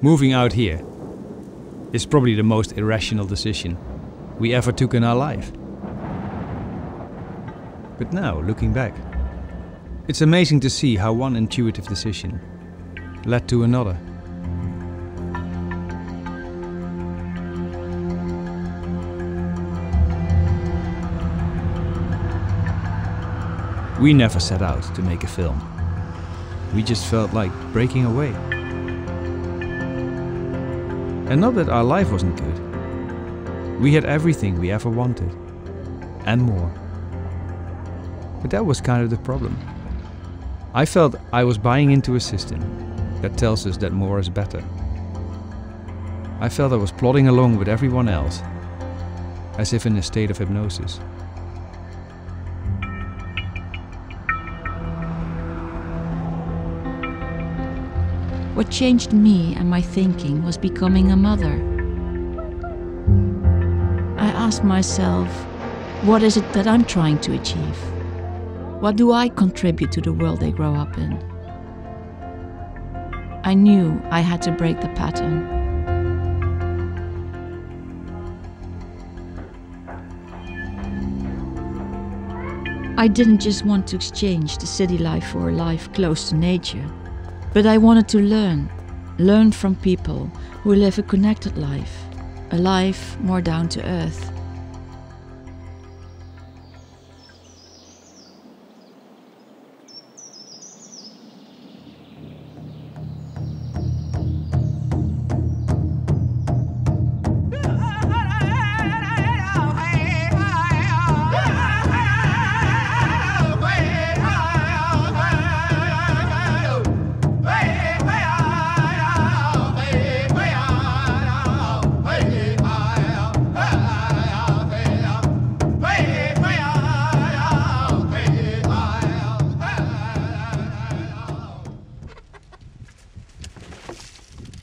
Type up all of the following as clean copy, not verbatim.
Moving out here is probably the most irrational decision we ever took in our life. But now, looking back, it's amazing to see how one intuitive decision led to another. We never set out to make a film. We just felt like breaking away. And not that our life wasn't good. We had everything we ever wanted, and more. But that was kind of the problem. I felt I was buying into a system that tells us that more is better. I felt I was plodding along with everyone else, as if in a state of hypnosis. What changed me and my thinking was becoming a mother. I asked myself, what is it that I'm trying to achieve? What do I contribute to the world they grow up in? I knew I had to break the pattern. I didn't just want to exchange the city life for a life close to nature. But I wanted to learn from people who live a connected life, a life more down to earth.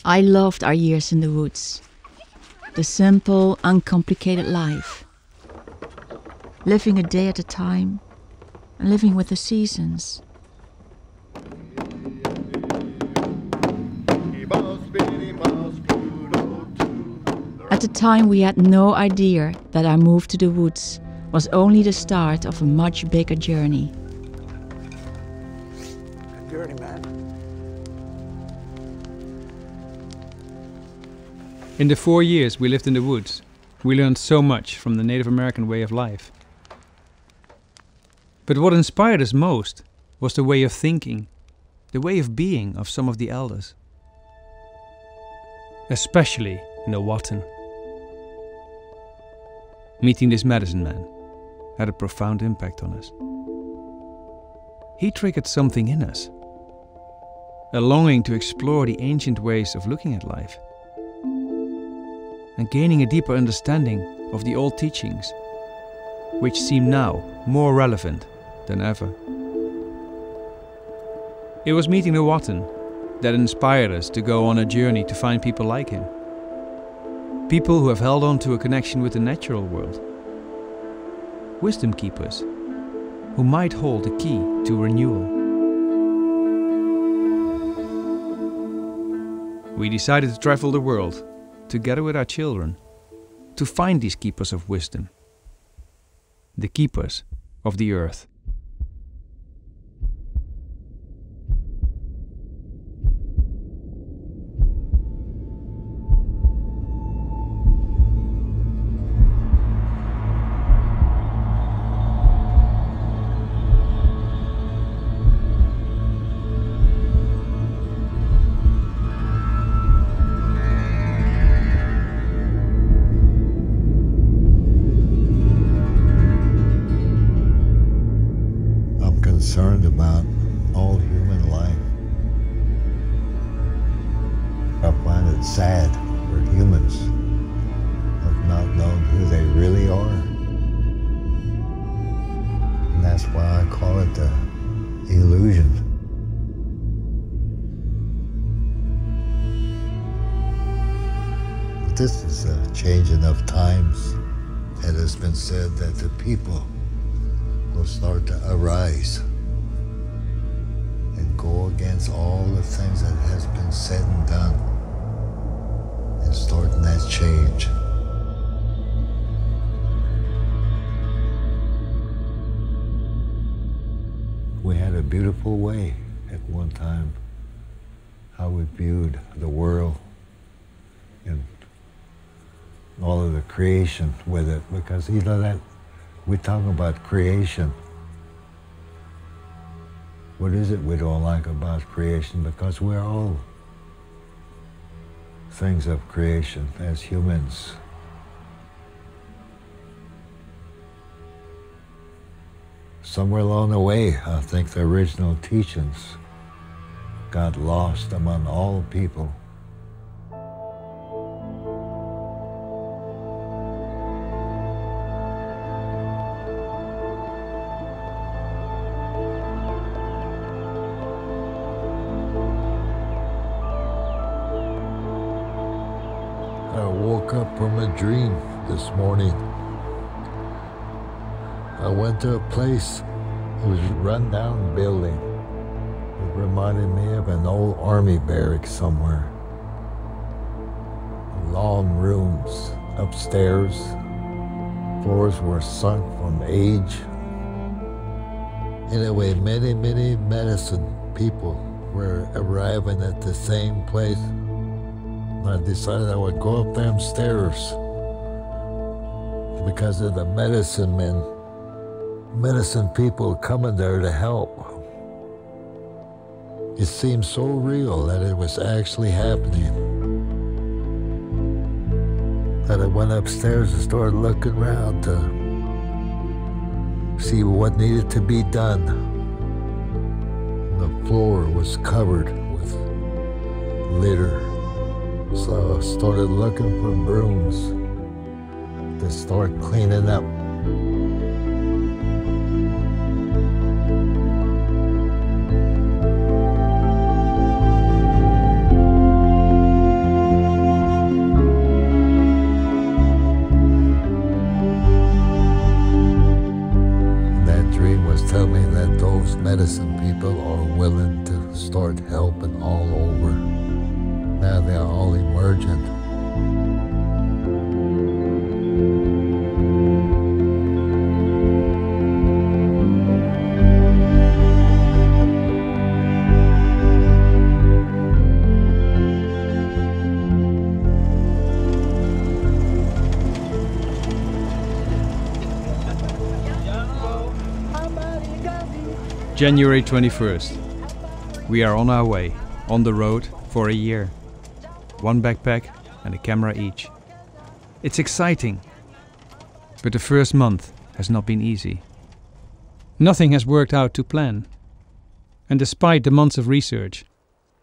I loved our years in the woods. The simple, uncomplicated life. Living a day at a time and living with the seasons. At the time we had no idea that our move to the woods was only the start of a much bigger journey. Good journey, man. In the 4 years we lived in the woods, we learned so much from the Native American way of life. But what inspired us most was the way of thinking, the way of being of some of the elders. Especially in the Watan. Meeting this medicine man had a profound impact on us. He triggered something in us, a longing to explore the ancient ways of looking at life, and gaining a deeper understanding of the old teachings, which seem now more relevant than ever. It was meeting the Watan that inspired us to go on a journey to find people like him. People who have held on to a connection with the natural world. Wisdom keepers, who might hold the key to renewal. We decided to travel the world together with our children, to find these keepers of wisdom, the keepers of the earth. Concerned about all human life. I find it sad for humans have not known who they really are. And that's why I call it the illusion. But this is a changing of times. It has been said that the people will start to arise and go against all the things that has been said and done and starting that change. We had a beautiful way at one time, how we viewed the world and all of the creation with it, because you know that we talk about creation. What is it we don't like about creation? Because we're all things of creation as humans. Somewhere along the way, I think the original teachings got lost among all people. I woke up from a dream this morning. I went to a place, it was a run-down building. It reminded me of an old army barracks somewhere. Long rooms upstairs, floors were sunk from age. Anyway, many medicine people were arriving at the same place. I decided I would go up them stairs because of the medicine people coming there to help. It seemed so real that it was actually happening, that I went upstairs and started looking around to see what needed to be done. And the floor was covered with litter. So I started looking for brooms to start cleaning up. That dream was telling me that those medicine people are willing to start helping all over. Now they're all emergent. January 21st. We are on our way, on the road for a year. One backpack and a camera each. It's exciting, but the first month has not been easy. Nothing has worked out to plan. And despite the months of research,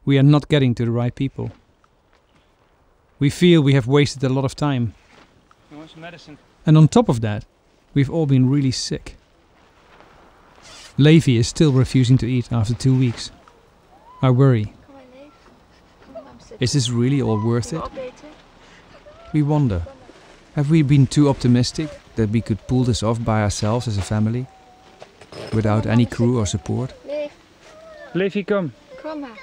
we are not getting to the right people. We feel we have wasted a lot of time. And on top of that, we've all been really sick. Levi is still refusing to eat after 2 weeks. I worry. Is this really all worth it? We wonder, have we been too optimistic that we could pull this off by ourselves as a family? Without any crew or support? Levi, kom. Kom maar.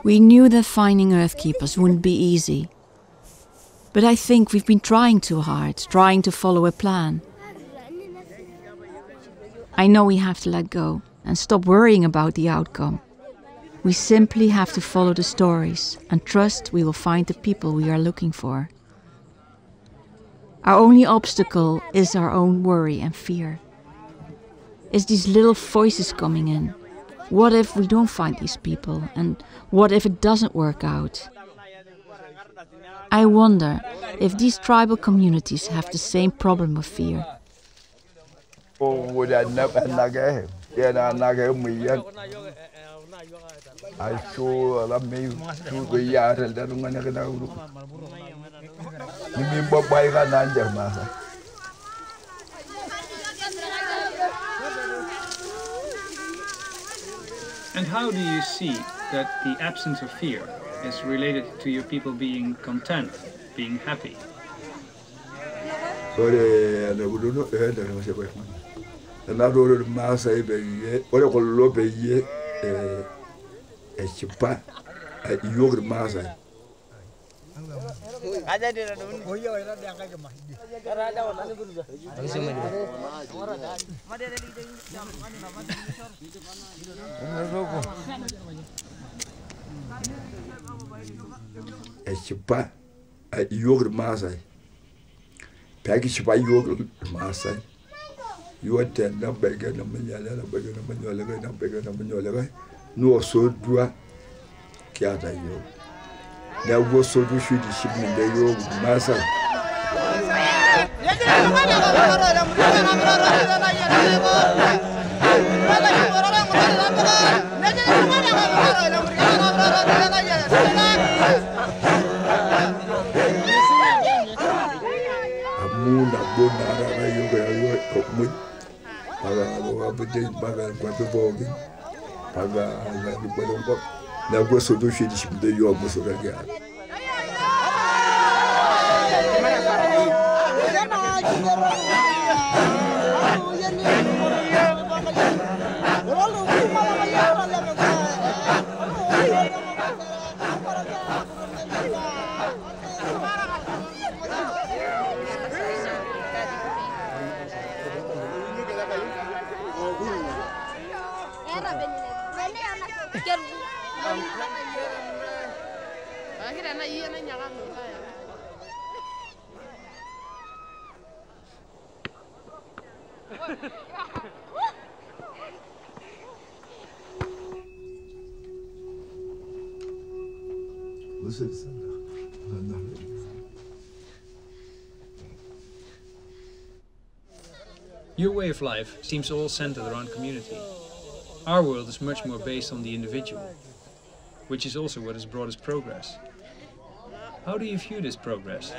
We knew that finding Earthkeepers wouldn't be easy. But I think we've been trying too hard, trying to follow a plan. I know we have to let go and stop worrying about the outcome. We simply have to follow the stories and trust we will find the people we are looking for. Our only obstacle is our own worry and fear. It's these little voices coming in. What if we don't find these people? And what if it doesn't work out? I wonder if these tribal communities have the same problem of fear. And how do you see that the absence of fear is related to your people being content, being happy. Your way of life seems all centered around community. Our world is much more based on the individual, which is also what has brought us progress. How do you view this progress?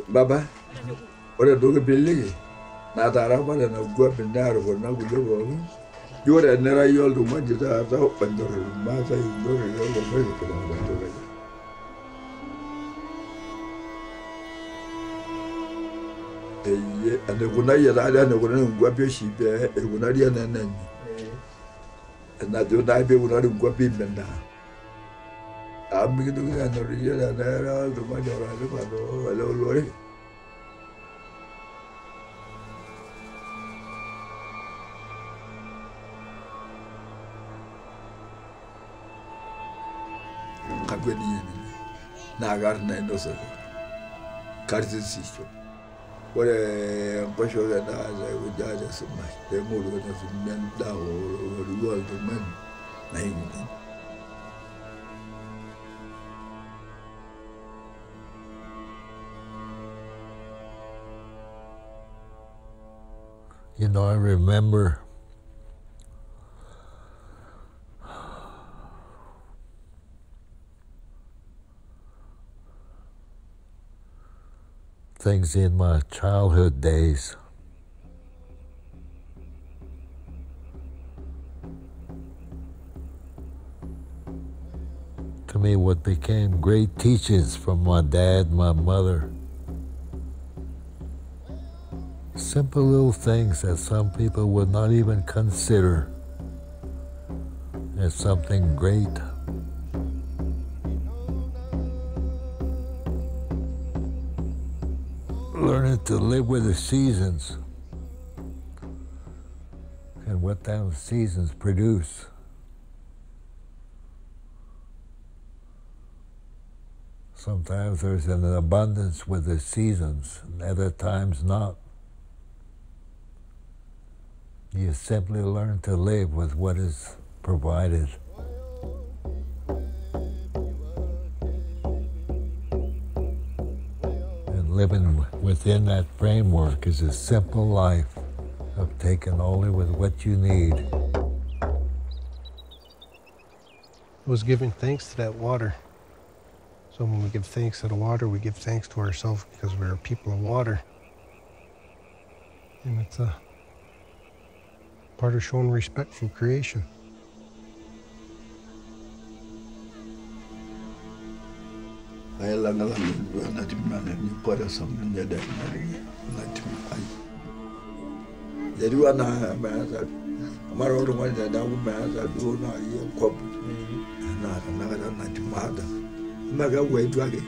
Baba, ora doge belli, na tarapa na gua bendar na gulo. You are nera yol do man jita ta pandor ma sa yol do mai ko na bandor. Ane kuna ya da ane kuna gua be shi be kuna dia na na. Na do na be kuna gua be benda. Ami gitu kan dia na nera do ma jora do ma do lo. Nagar na inosa kartin sisto ore pasho da za ujaja suma te mulu na sumen da o ruwal to man nai. You know, I remember things in my childhood days. To me, what became great teachings from my dad, my mother, simple little things that some people would not even consider as something great. Learning to live with the seasons and what those seasons produce. Sometimes there's an abundance with the seasons, and other times not. You simply learn to live with what is provided. And living within that framework is a simple life of taking only with what you need. It was giving thanks to that water. So when we give thanks to the water, we give thanks to ourselves because we're a people of water. And it's a part of showing respect for creation. Maga way draggy.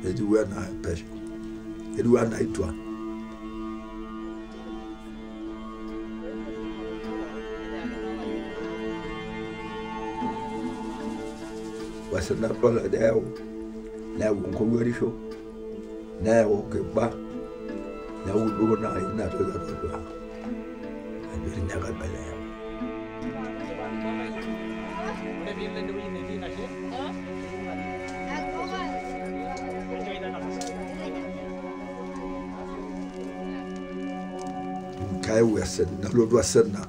They do wear na pesh. They do an night one. Was it not all a day? Now we come very show. Now okay, back. Now we go now in that other. And we never believe. Kai wesen na lo do senna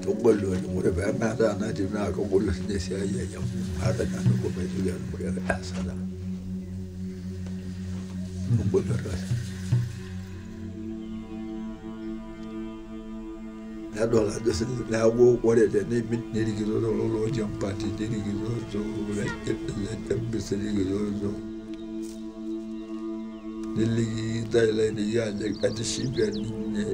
to bolo mo re ba ma da na di na ko bolo ne sia ya ya ada na ko ba du ya mo ya asala mo bolo ra na do la de se na wo wo de ne mit ne di lo lo jam party de di lo so la be se di lo so de li da la ni ya le ka de shi be ni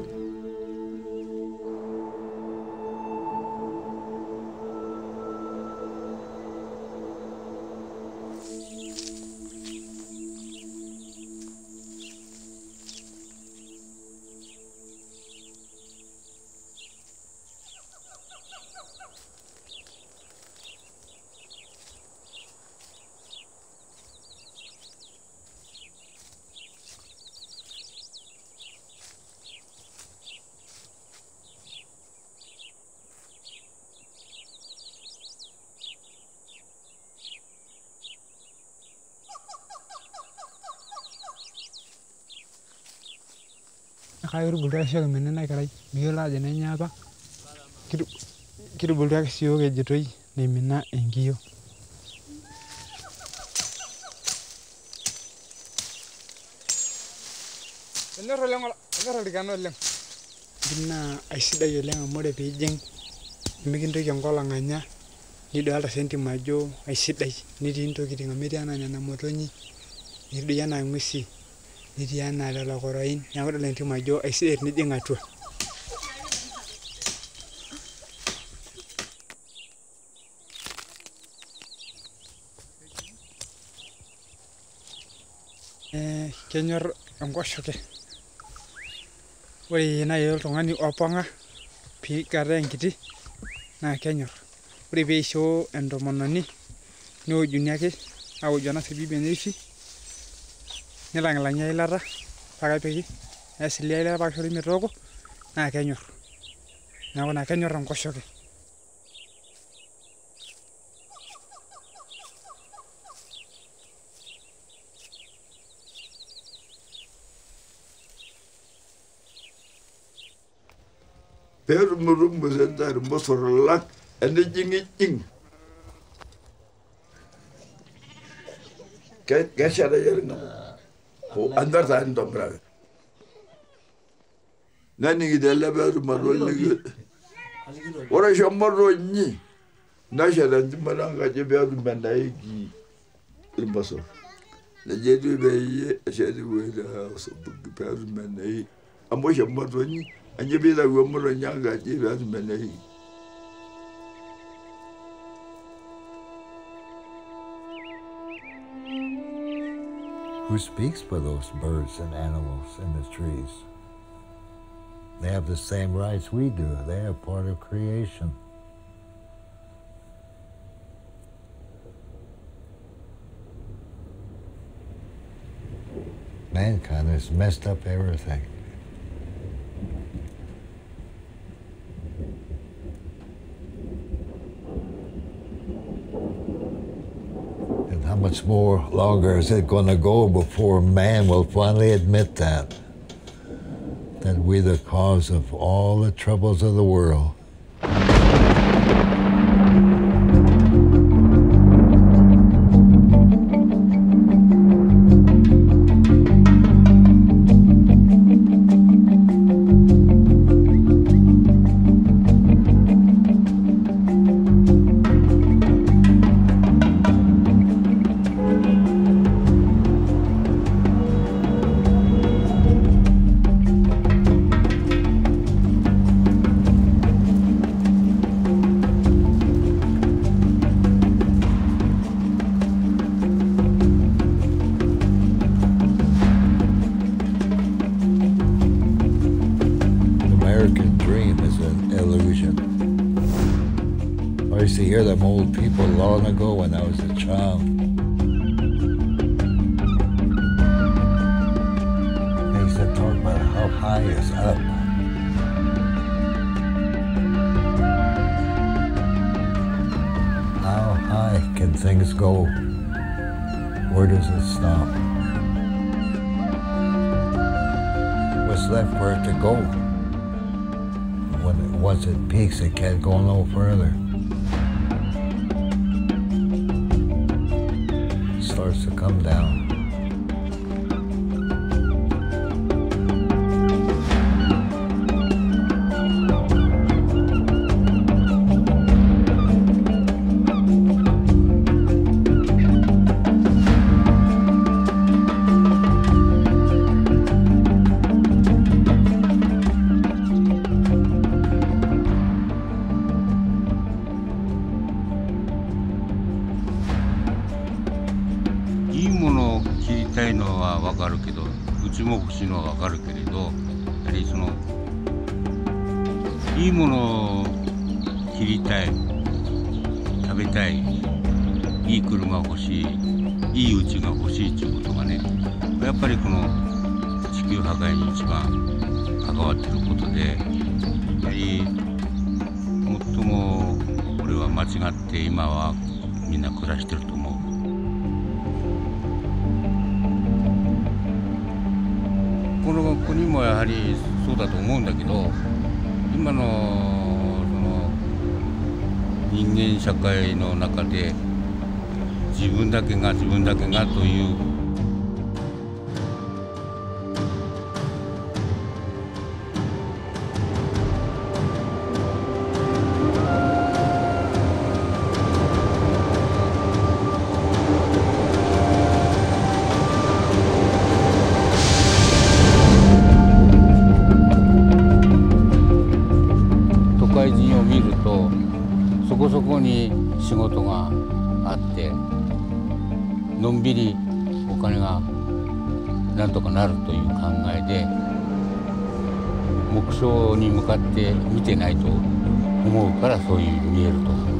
Kayu bulda siya kami na karay biola jene niya pa kiru bulda siyo ke jitoy ni mina engiyo enero ligano leng dina aisida yo leng amore pejeng mikinto yangola nganya nido alta senti majo aisida niti into kitinga metiana na motonyi nido yana ngwisi niti yana la koroin nyako lenti majo aisida nijing atua kenyor angoshoke ore na yo tongani opanga pi kare enkiti na kenyor ore pe isho entomononi neojuni ake aojo na sibibi nefi nilang'ilang'i eilata pakapiki esili eilata pakishori metooko na kenyor neeku na kenyor enkoshoke Pero murum besentar mosorlak ene jing ke shara yerna ko andar ta ndombra nani gidella beru marolli ora shomoro ni Nasha dan timaranga je be adu mandai ki imbaso. La je du be ye shedi we da so be adu mandai. Amo shamba toni anje be da wo mo nyanga je be adu mandai. Who speaks for those birds and animals in the trees? They have the same rights we do. They are part of creation. Mankind has messed up everything. And how much more longer is it going to go before man will finally admit that we're the cause of all the troubles of the world? I used to hear them old people long ago when I was a child. They used to talk about how high is up. How high can things go? Where does it stop? What's left for it to go? Once it peaks, it can't go no further. It starts to come down.わかるけど、うちも欲しいのはわかるけれど、やはりそのいいものを切りたい、食べたい、いい車が欲しい、いい家が欲しいっていうことがね、やっぱりこの地球破壊に一番関わっていることで、やはり最もこれは間違って今はみんな暮らしてると思う。この国もやはりそうだと思うんだけど、今のその人間社会の中で自分だけがというそこそこに仕事があってのんびりお金がなんとかなるという考えで目標に向かって見てないと思うからそういう見えると思う。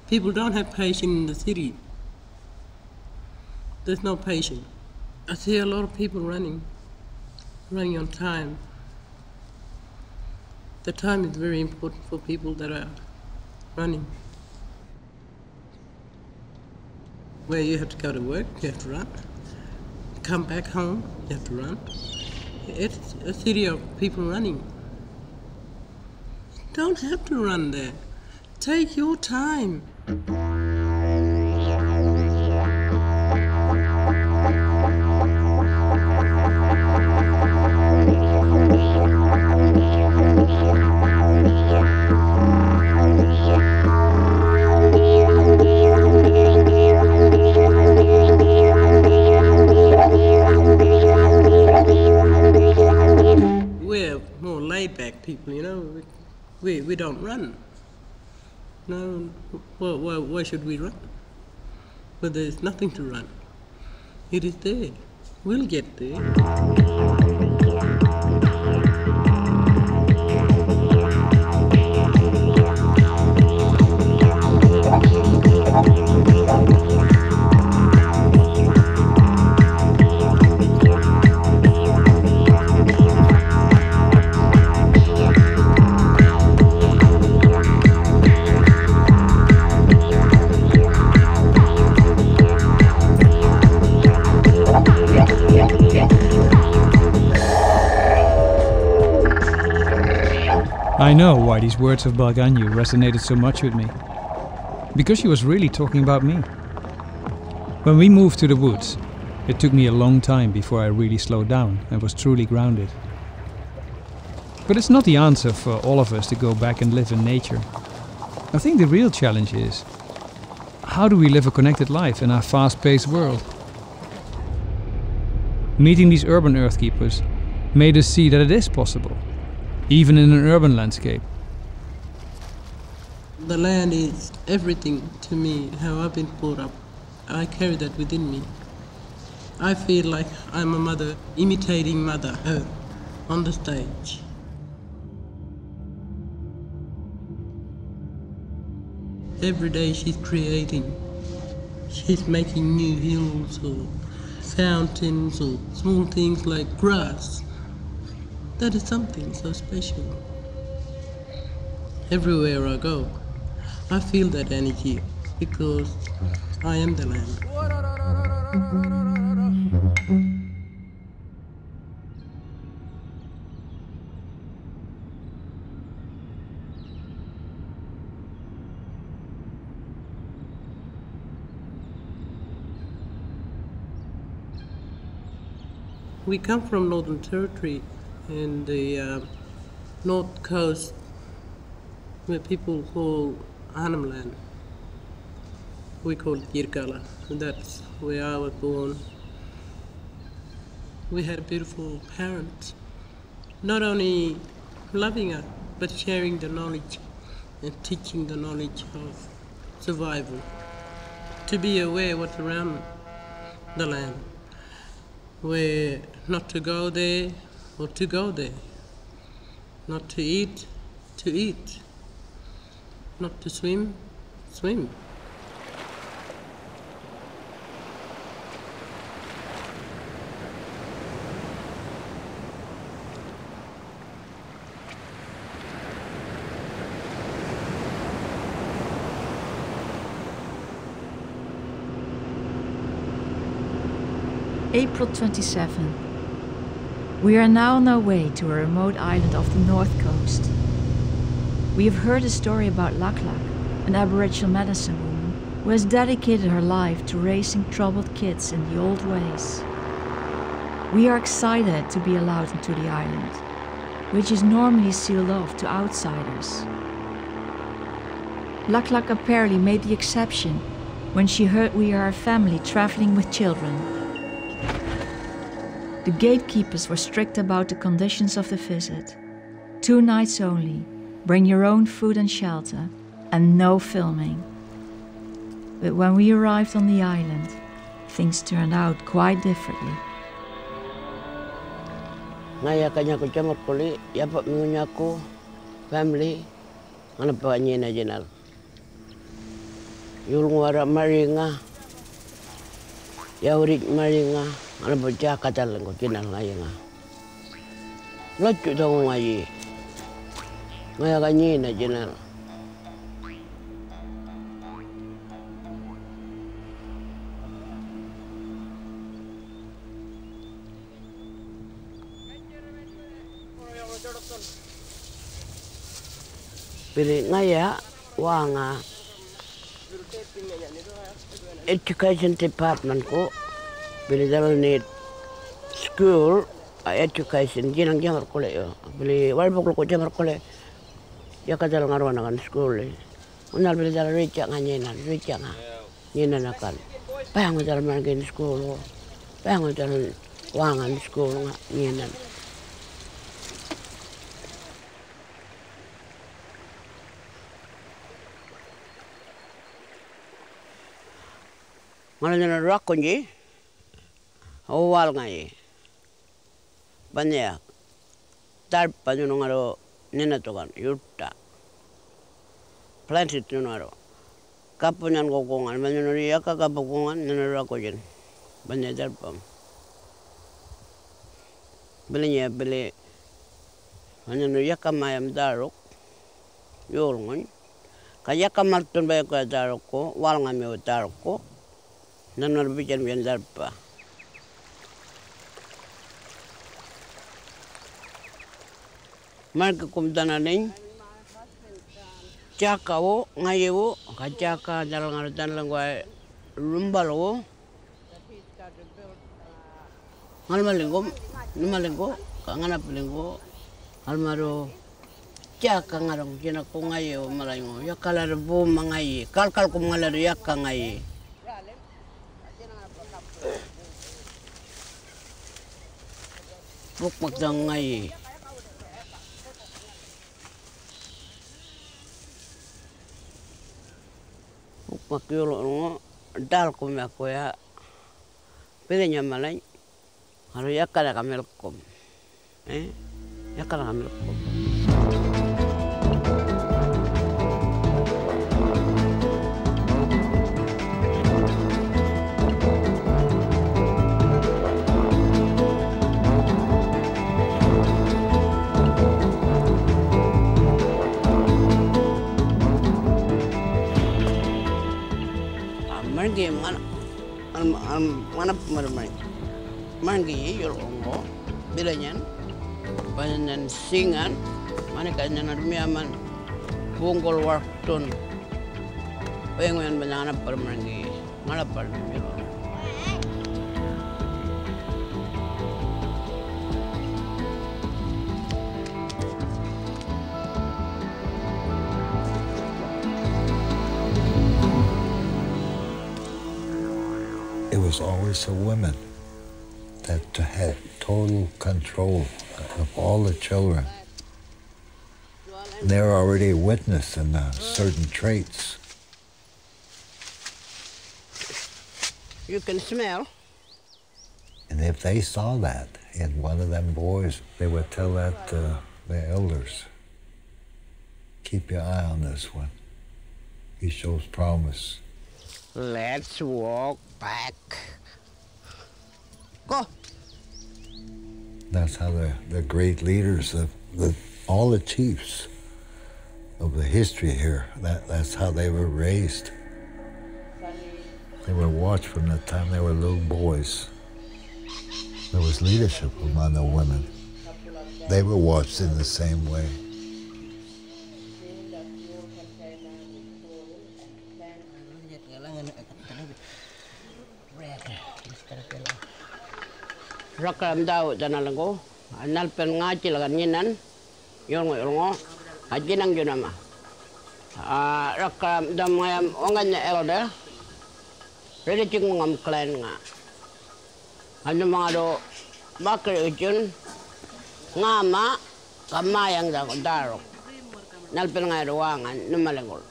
People don't have patience in the city. There's no patience. I see a lot of people running on time. The time is very important for people that are running. Where you have to go to work, you have to run. come back home, you have to run. It's a city of people running. Don't have to run there. Take your time. We're more laid-back people, you know. We don't run. No, why should we run? But there's nothing to run. It is there. We'll get there. I know why these words of Balganyu resonated so much with me. Because she was really talking about me. When we moved to the woods, it took me a long time before I really slowed down and was truly grounded. But it's not the answer for all of us to go back and live in nature. I think the real challenge is, how do we live a connected life in our fast-paced world? Meeting these urban earthkeepers made us see that it is possible, even in an urban landscape. The land is everything to me, how I've been brought up. I carry that within me. I feel like I'm a mother imitating Mother Earth on the stage. Every day she's creating. She's making new hills or fountains or small things like grass. That is something so special. Everywhere I go, I feel that energy because I am the land. We come from Northern Territory in the north coast, where people call Arnhem Land. We call it Yirkala, and that's where I was born. We had beautiful parents, not only loving us, but sharing the knowledge and teaching the knowledge of survival, to be aware what's around the land, where not to go there or to go there, not to eat, not to swim, swim. April 27. We are now on our way to a remote island off the north coast. We have heard a story about Lak Lak, an Aboriginal medicine woman who has dedicated her life to raising troubled kids in the old ways. We are excited to be allowed into the island, which is normally sealed off to outsiders. Lak Lak apparently made the exception when she heard we are a family traveling with children. The gatekeepers were strict about the conditions of the visit. 2 nights only, bring your own food and shelter, and no filming. But when we arrived on the island, things turned out quite differently. Ngaya kanya ko chamot kuli, yapa mingunya ko family, ngana pa nyena jenal. Yul ngwara maringa, yaurik maringa. Ana bocah katal ko kinal ngaya nga. Locu tong ngayi. Ngaya kanyi na jenal. Pili ngaya wanga education department ko pili dalam need school education jinang jamar kole yo pili walbok ko jamar kole ya kadal ngarwana kan school unal pili dalam rica nganyenan rica nyenan akan pango dalam ngin school pango dalam wangan school nyenan Malah rakon je, awal ngai, banyak, tarpa tu nungaro nena tu kan, yurta, planeet tu nungaro, kapunyan kokongan, banyak nuri ya kapungan nena rakon je, banyak tarpa, belinya beli, banyak nuri ya kamayam daruk, yolngon, kaya kamartun bayar kaya daruk ko, wal ngai daruk ko. Nanar bijan darpa. Marka kumtananin. Caka wo, ngayewo, kacaka dalam artan langway lumbal wo. Numalinggo, kanganap linggo, almaro. Caka ngarong jinako ngayewo malaymo. Yakalar bo mangayi, kalkal kumalar yakka ngayi. Buk magdang ngay. Buk magyulo ngo dal kumi ako ya. Pili niya malay. Haro yakala kamilkom. Yakala kamilkom. Margi mana pemermai, margi yolongo, bilanyan, banyan singan, mana kanya narumiaman, bunggol wartun, pengen banyak permargi, mana permargi. It was always the women that had total control of all the children. They were already witnessed in certain traits. You can smell. And if they saw that in one of them boys, they would tell that the elders, keep your eye on this one. He shows promise. Let's walk back. Go. That's how the great leaders of all the chiefs of the history here, that's how they were raised. They were watched from the time they were little boys. There was leadership among the women. They were watched in the same way. Rakam daw danalango, analpen ngaji lagan nyinan, yolngo, ajinang junama. Rakam damayam ongannya elder, rede cing ngam klan nga. Ano mga do bakri ujun, ngama kamayang darok, nalpen nga ruangan numalangol.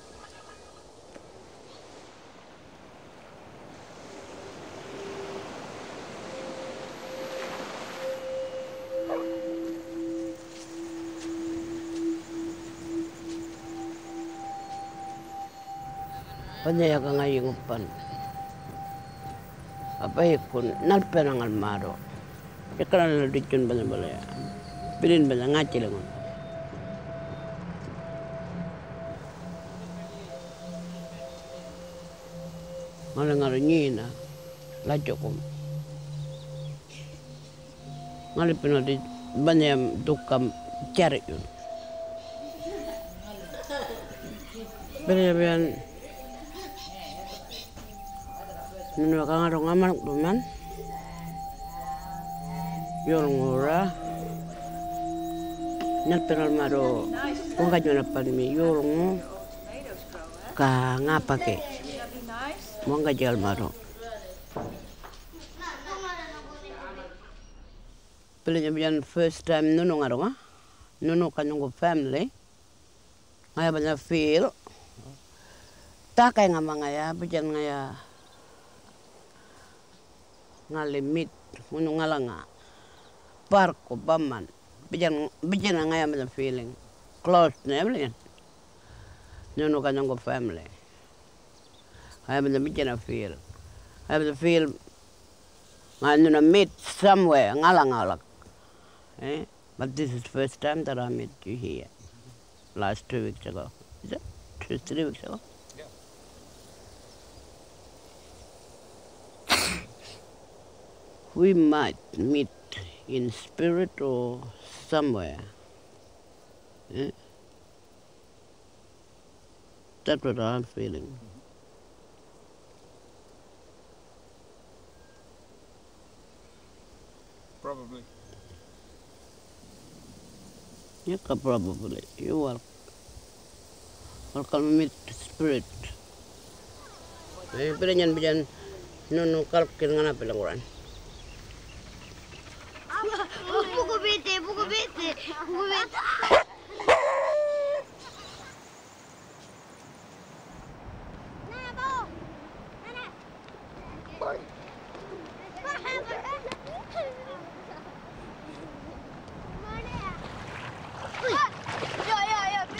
Panya ka ngayong upan. Apa ikun nalpen ang almaro. Ikalan na dikyon ba na balaya. Pilin ba na ngaci lang. Malang na lajo ko. Ngalipin na di banyam tukam cari yun. Berian nunu kang arong amal duman yorong ora national maro kung kadyo na palmi yorong ka ngapa ke mo nga jal maro Berian first time nunu ngarong nunu kanungo family ngaya banyak feel takay nga mga ya berian ngaya ngalimit ngunung ngalanga parko baman bijan ngaya mana feeling close na nunu kanong family ngaya mana bijan feel nganu na meet somewhere ngalang but this is first time that I met you here last 2 weeks ago. Is it 3 weeks ago? We might meet in spirit or somewhere. That's what I'm feeling. Probably. Yeah, probably. You are welcome meet spirit. Pero yan bijan nunu kalkir ngana pelanguran. Buku bete.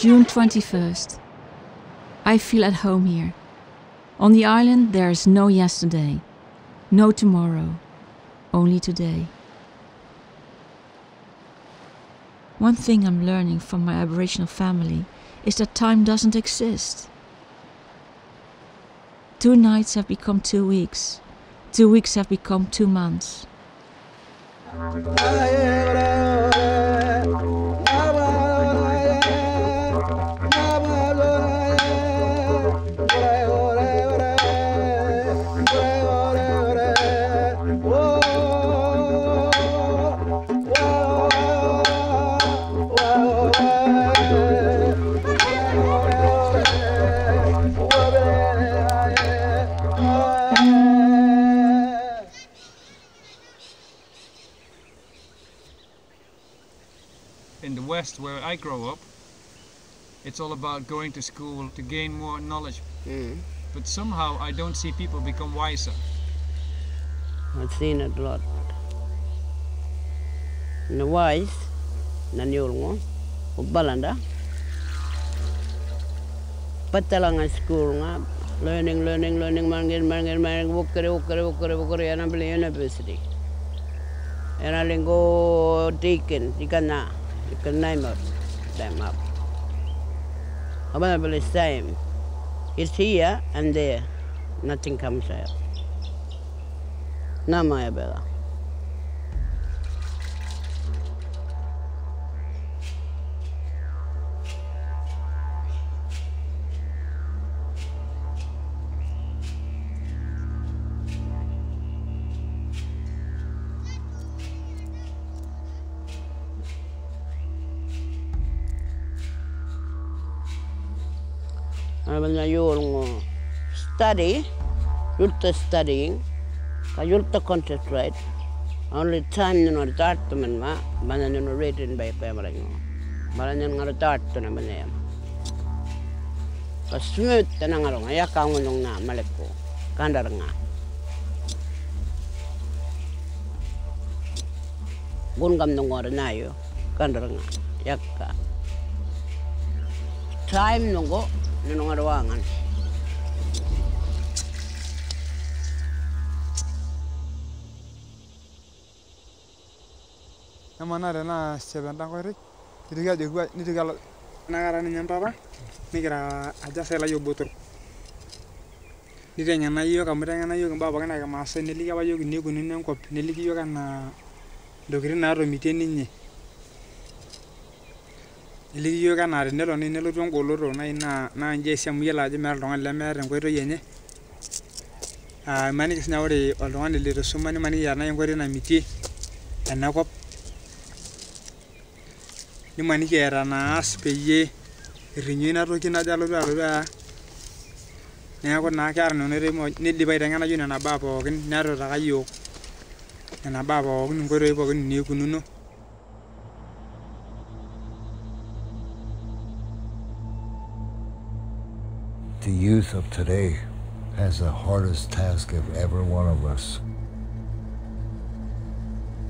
June 21st. I feel at home here. On the island there is no yesterday, no tomorrow, only today. One thing I'm learning from my Aboriginal family is that time doesn't exist. 2 nights have become 2 weeks. 2 weeks have become 2 months. In the West, where I grow up, it's all about going to school to gain more knowledge. But somehow I don't see people become wiser. I've seen it a lot. The wise, nanyulungo, ubalanda. Patalang school nga, learning, mangin, wukere, yan ang university. Yan ang linggo taken, you can name them up. Available is time. It's here and there. Nothing comes out. Namaya bela. When you study, you're studying, you're concentrate. Only time you know start to man ma, man you know written by camera you. Man you know start to na man yam. Smooth na ngarong ya kaunong na maleko, kandar nga. Bungam nung ora na yo, kandar nga, yakka. Time nungo. Nung arawangan. Namana na sebentang korik. Diga juga ni diga nagara ni nyampa migra aja sela yo butur. Diga nyana yo kamera nyana yo baba kana kama se neli ka bayo ni gunu nem kop neli yo kana dogri na ro miteni ni. Iliki yiok enaa tenelo nelotu engoloto naa nji esiamu yiolo ajo meeta oltung'ani lemeeta enkoitoi enye. Imaniki sinye ore oltung'ani leitu isuma nimaniki eeta enkoitoi namitie enakop. Nimaniki eeta naas peyie errinyu ina toki najo alotu aya. Neeku naa keeta nena oitoi nidipa aiteng'ena yiok nena baa pookin netutaka yiok nena baa pookin inkoitoi pookin naikununo. The youth of today has the hardest task of every one of us.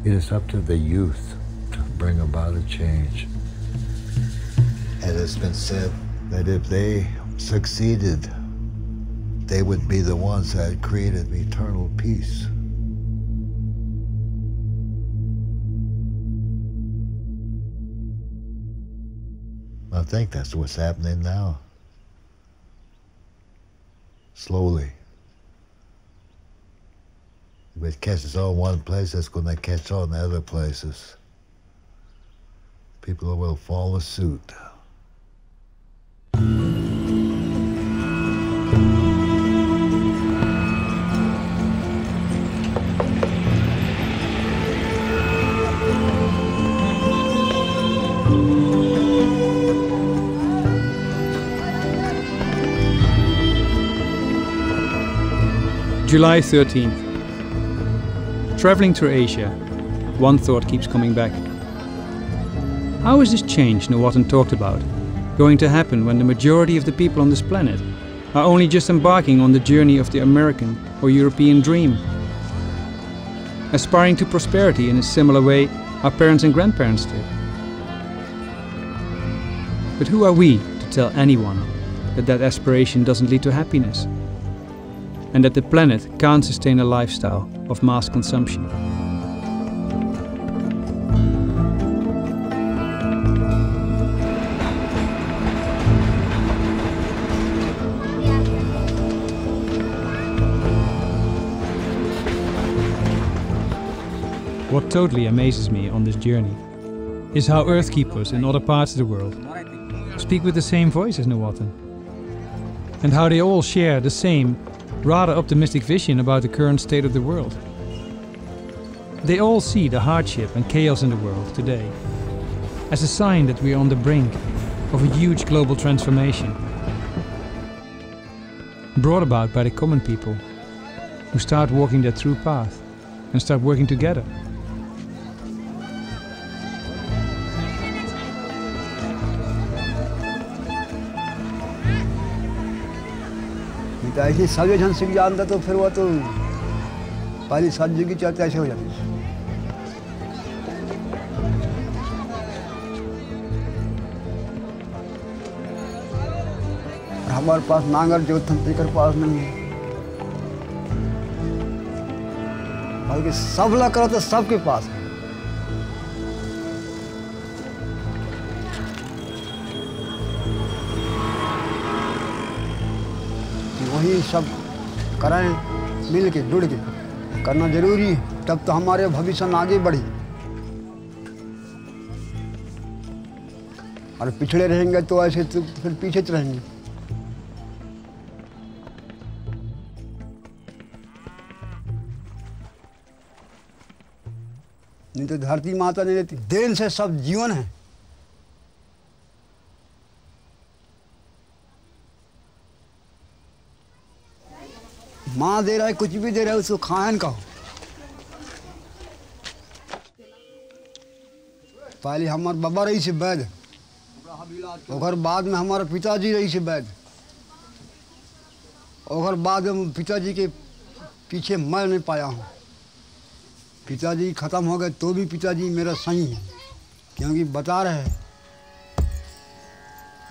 It is up to the youth to bring about a change. And it's been said that if they succeeded, they would be the ones that created eternal peace. I think that's what's happening now. Slowly. If it catches on one place, it's going to catch on the other places. People will follow suit. July 13th. Traveling through Asia, one thought keeps coming back. How is this change Nuwatan talked about going to happen when the majority of the people on this planet are only just embarking on the journey of the American or European dream? Aspiring to prosperity in a similar way our parents and grandparents did. But who are we to tell anyone that that aspiration doesn't lead to happiness? And that the planet can't sustain a lifestyle of mass consumption. What totally amazes me on this journey is how Earthkeepers in other parts of the world speak with the same voice as Nuwatan, and how they all share the same rather optimistic vision about the current state of the world. They all see the hardship and chaos in the world today as a sign that we are on the brink of a huge global transformation, brought about by the common people who start walking their true path and start working together. ऐसे सभी जन सीख जानता तो फिर वो तो पहली सदी की चर्चा ऐसे हो जाती। हमारे पास नांगर जो तंत्रिकर पास नहीं है, बल्कि सब ला करो तो सबके पास है। वही सब करें मिल के जुड़ के करना जरूरी है, तब तो हमारे भविष्य में आगे बढ़े। और पिछड़े रहेंगे तो ऐसे तो फिर पीछे रहेंगे। नहीं तो धरती माता नहीं रहती, देन से सब जीवन है। माँ दे रहा है, कुछ भी दे रहा है, उसको खान का। पहले हमारे बाबा रही से वैद, और बाद में हमारे पिताजी रही से वैद, और बाद में पिताजी के पीछे मैं नहीं पाया हूँ। पिताजी खत्म हो गए तो भी पिताजी मेरा सही है, क्योंकि बता रहे हैं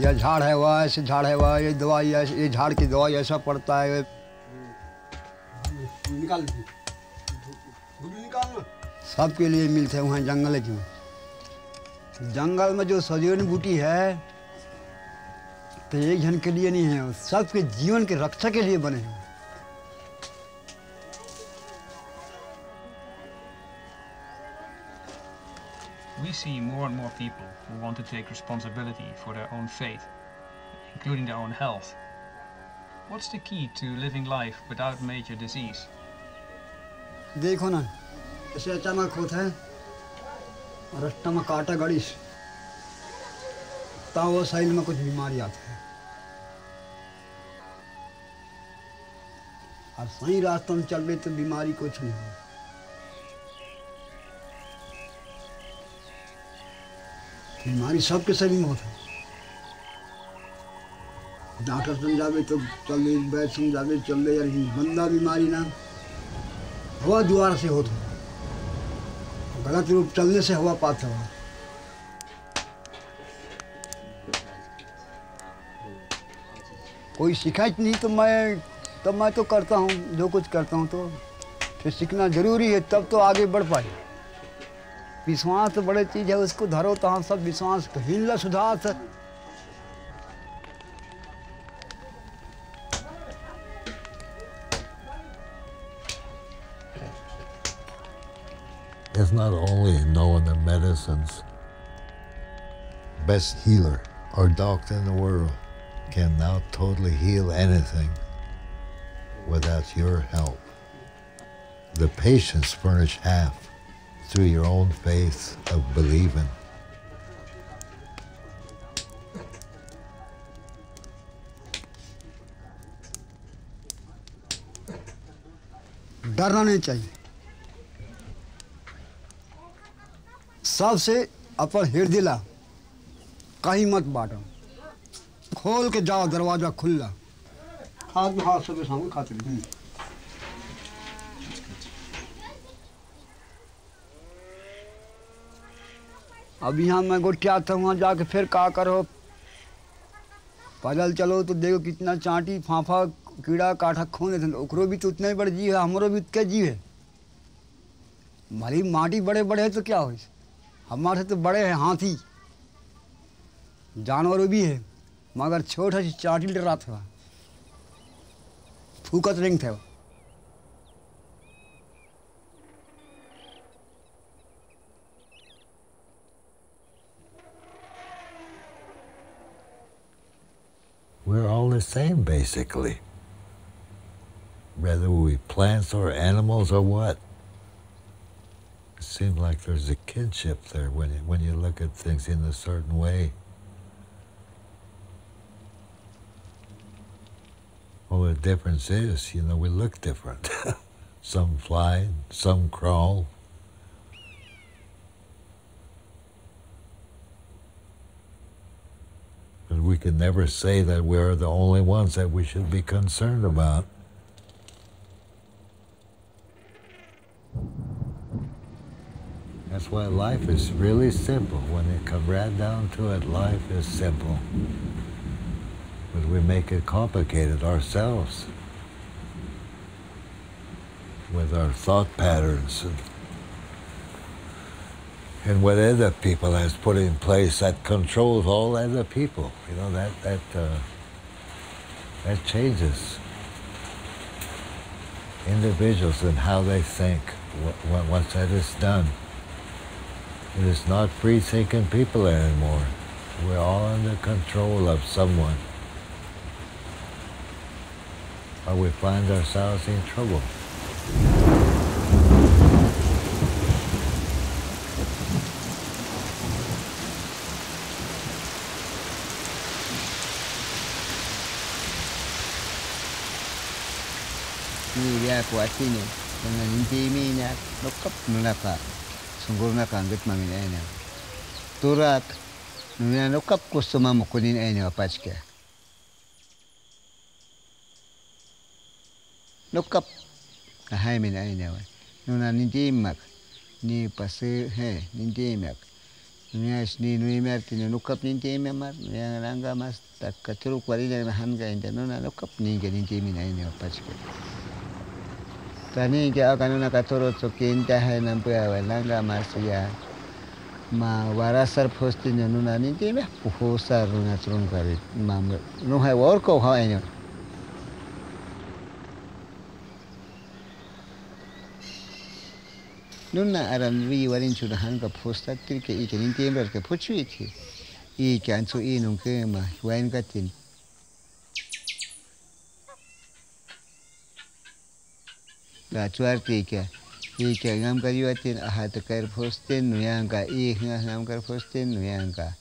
यह झाड़ है, वह ऐसे झाड़ है, वह ये दवाई ऐसे, ये झाड़ की दवाई ऐसा पड़ता है। निकाल सबके लिए मिलते हैं वहाँ जंगल में। जंगल में जो सजीवन बूटी है तो एक जन के लिए नहीं है, सबके जीवन के रक्षा के लिए बने हैं। We see more and more people who want to take responsibility for their own fate, including their own health. What's the key to living life without major disease? देखो ना, ऐसे अचानक होता है, रास्ते में काटा गाड़ी से, ताऊ साइड में कुछ बीमारी आती है, और सही रास्ते में चल रहे तो बीमारी कुछ नहीं है। बीमारी सबके सभी में होता है। डॉक्टर समझावे तो चल रही, वैद्य समझावे चल रही, यार बंदा बीमारी ना हवा द्वार से होता है, गलत रूप चलने से हवा पाता है। कोई शिकायत नहीं तो मैं तो करता हूँ, जो कुछ करता हूँ तो फिर सीखना जरूरी है, तब तो आगे बढ़ पाए। विश्वास तो बड़ी चीज है, उसको धरो तो हम सब विश्वास हिंला सुधार सक। It's not only knowing the medicines. Best healer or doctor in the world can now totally heal anything without your help. The patients furnish half through your own faith of believing. डरना नहीं चाहिए, सबसे अपन हृदय ला, कहीं मत बांटो, खोल के जाओ, दरवाजा खुला, हाथ में हाथ सबके सामने खाते रहिए। अब यहाँ मैं गोटिया था, वहाँ जाके फिर का करो, पैदल चलो तो देखो कितना चांटी फांफा कीड़ा काठा खोने थे, ओकरो भी तो उतना ही बड़े जीव है, हमरो भी उतने जीव है। भली माटी बड़े बड़े है तो क्या हो, हमारे से तो बड़े हैं हाथी, जानवर भी है, मगर छोटा सी चांटी डरा था, फूकत रिंग थे। We're all the same, basically. Whether we plants or animals or what. It seems like there's a kinship there when you look at things in a certain way. Well, the difference is, you know, we look different. Some fly, some crawl. But we can never say that we're the only ones that we should be concerned about. That's why life is really simple. When it comes right down to it, life is simple. But we make it complicated ourselves with our thought patterns and what other people has put in place that controls all other people. You know, that changes individuals and how they think. Once that is done, it is not free-thinking people anymore. We're all under control of someone, or we find ourselves in trouble. Niya kuat ini dengan inti minyak lokap menaka sungguhnya kanget mamin ini turat nunya lokap kusuma mukunin ini apa sih lokap kahai min ini nuna ninti mak ni pasi he ninti mak nunya sini nunya merti lokap ninti mak nunya langga mas tak kacuruk wali dengan hanga ini nuna lokap ninti min ini apa sih Tani kaya kanu nakaturo sokinta hai nampu awalanga masya ma warasar posti nuna ninti me puhosar nuna turun kari ma nu hai worko ha enyo Nuna aran vi warin chuna hanga posta tirke ike nintiember ke pochuiti. Ike anso inung ke ma wain katin. La chuarte ike ngam kariwatin ahat kair posten nuyanga ngam kar posten nuyanga.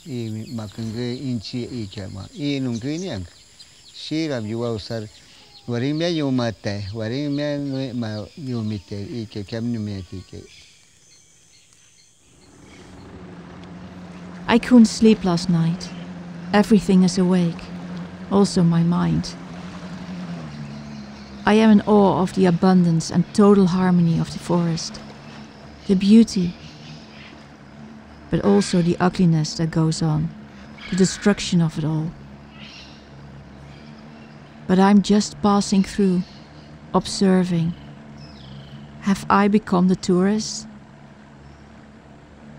Makenge inchi ikama nungkiniang shiram yuwa usar warimya yumate warimya ma yumite ike kamnumete. I couldn't sleep last night. Everything is awake, also my mind. I am in awe of the abundance and total harmony of the forest, the beauty, but also the ugliness that goes on, the destruction of it all. But I'm just passing through, observing. Have I become the tourist?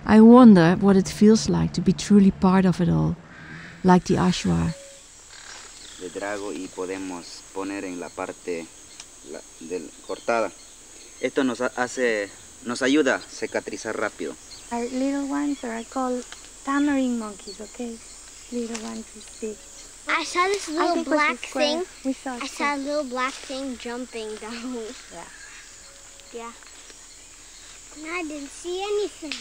I wonder what it feels like to be truly part of it all, like the ashwar. Le drago y podemos poner en la parte cortada. Esto nos ayuda a cicatrizar rápido. Our little ones are called tamarind monkeys, okay? Little ones is big. I saw this little black thing. I saw a little black thing jumping down. Yeah. Yeah. And I didn't see anything.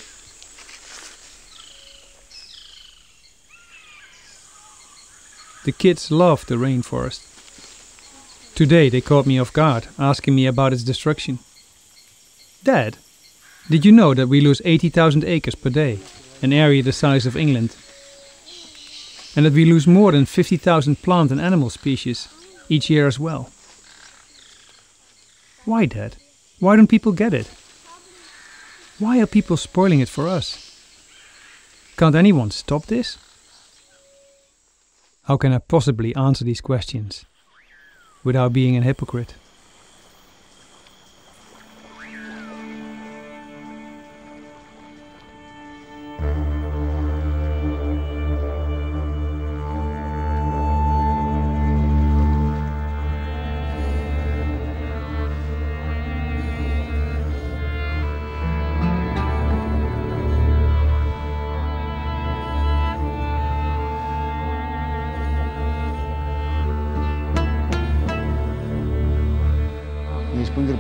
The kids love the rainforest. Today they caught me off guard, asking me about its destruction. Dad, did you know that we lose 80,000 acres per day, an area the size of England? And that we lose more than 50,000 plant and animal species each year as well. Why, Dad? Why don't people get it? Why are people spoiling it for us? Can't anyone stop this? How can I possibly answer these questions without being a hypocrite?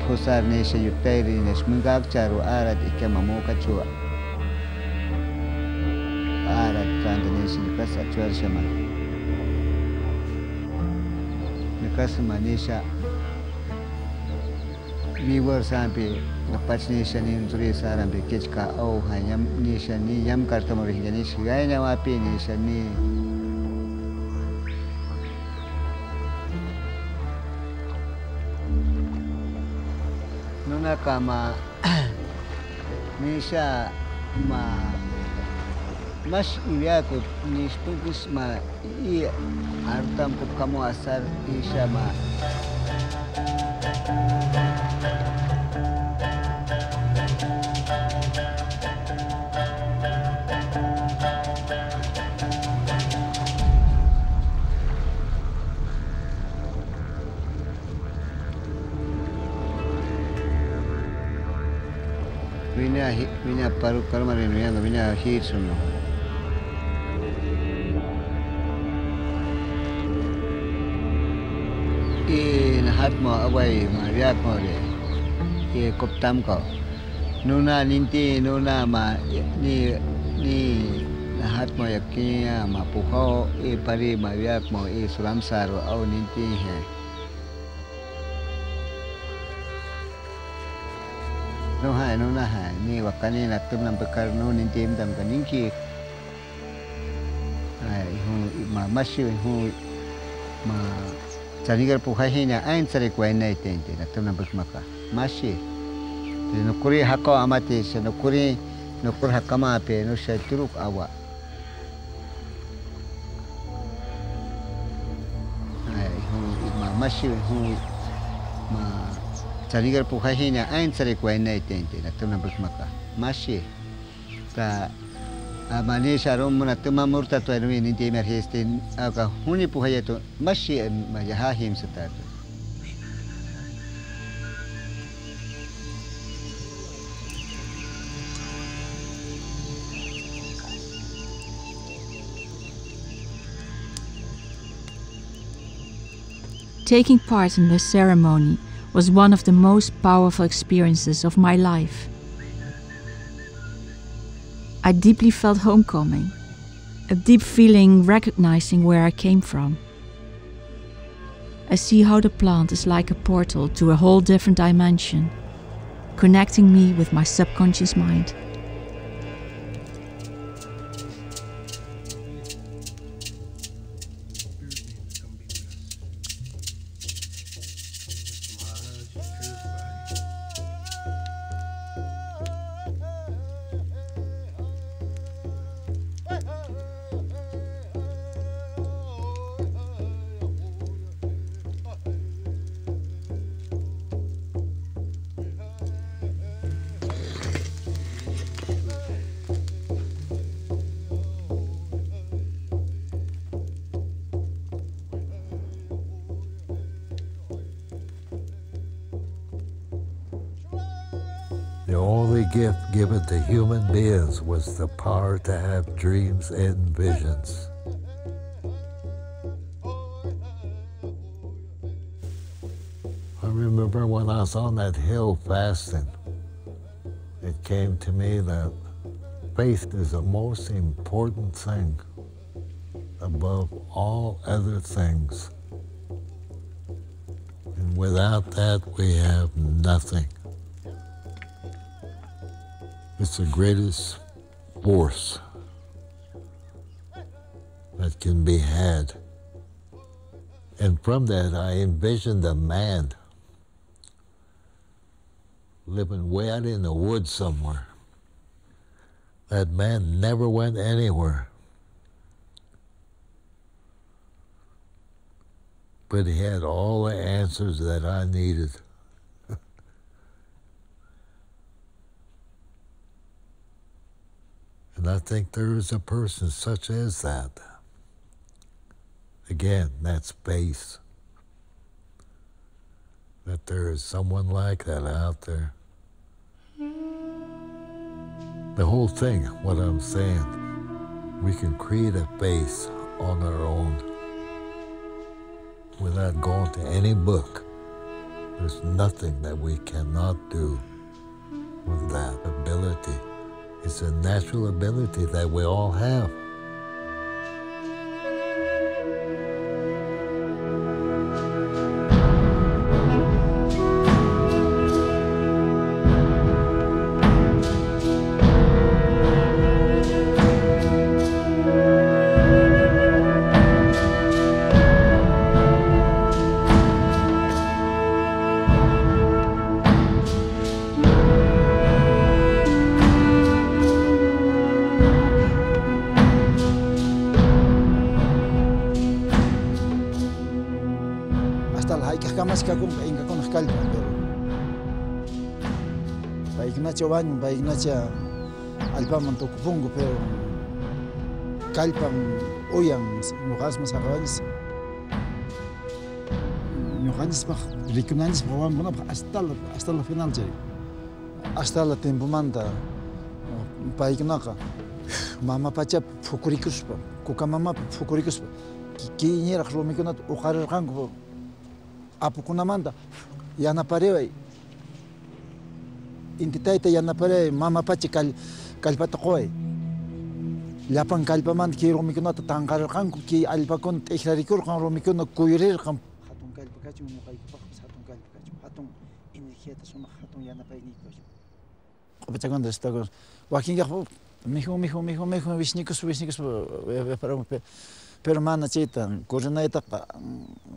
Pusar nesha yutairi nesmungak charu arat ikamamu kachua arat kanda nesha nikas achuar shama nikas manisha miwar sampai lepas nesha ni unsuri sarampe kechka au hanyam nesha ni yam kartamori hingga nesha gaya wapi nesha ni kama nisha mas iwiako nispungkus ma I artam kamu asar isha ma Vina paru kalmarin vina hitsuno. Hatmo away mariak mo le koptam ko nuna ninti nuna ma ni hatmo yakinya mapuko pari mariak mo suram saro au ninti he no hai no na hai ni wakani na tum nam bekar no ninti dam kaninki ai hu ma mashi hu ma Sanigar puhahina ain sari kuai nai tente na tum nambek maka masih nukuri hako amati se nukur hakama pe no se turuk awa ai hu ma masih hu ma sanigar puhahina ain sari kuai nai tente na tum nambek maka masih ta Amani sharon muna tuma murta to ermi ni te merhestin aka huni puhayato mashi majahim satat. Taking part in this ceremony was one of the most powerful experiences of my life. I deeply felt homecoming, a deep feeling recognizing where I came from. I see how the plant is like a portal to a whole different dimension, connecting me with my subconscious mind. The only gift given to human beings was the power to have dreams and visions. I remember when I was on that hill fasting, it came to me that faith is the most important thing above all other things. And without that, we have nothing. It's the greatest force that can be had. And from that, I envisioned a man living way out in the woods somewhere. That man never went anywhere. But he had all the answers that I needed. And I think there is a person such as that. Again, that's faith. That there is someone like that out there. The whole thing, what I'm saying, we can create a faith on our own without going to any book. There's nothing that we cannot do with that ability. It's a natural ability that we all have. Baño, para Ignacia Alpaman Tocupongo, pero Calpan, Oyan, Nugasmas Arrabanes, Nuganes, Ricunanes, hasta la final, hasta la tempomanta, para Ignaca, Mama Pacha, Fukuricuspa, Cucamama, Fukuricuspa, Quiniera, Romiconat, Ojar Rango, Apucunamanda, Yana Pareva. Intitaita yana pare mama pachi kalpata koy. Lapan kalpaman ki romikunata tangar kanku ki alpakon ihrarikur kan romikuna kuyrir kan. Hatun kalpakachu mo kay kupak hatun kalpakachu. Hatun enerhiya ta suma hatun yana pay ni ko. Kopatagon destago. Wakinga mijo vishnikus pero mana chita coroneta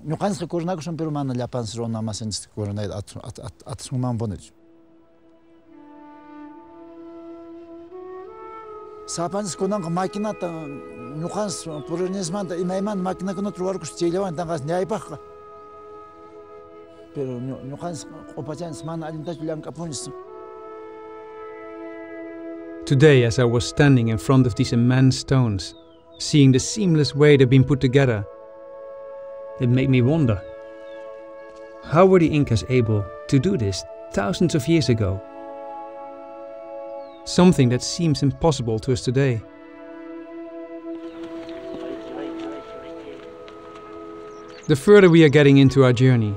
nuqans coronacos pero mana lapans rona mas en coroneta at suman bonich. Sapans kunang máquina ta nuqans poronesmanta imayman máquina kuna truarkus cheilawan tangas ñaypaq. Pero nuqans qopachans mana allintachu llankapunis. Today, as I was standing in front of these immense stones, seeing the seamless way they've been put together, it made me wonder, how were the Incas able to do this thousands of years ago? Something that seems impossible to us today. The further we are getting into our journey,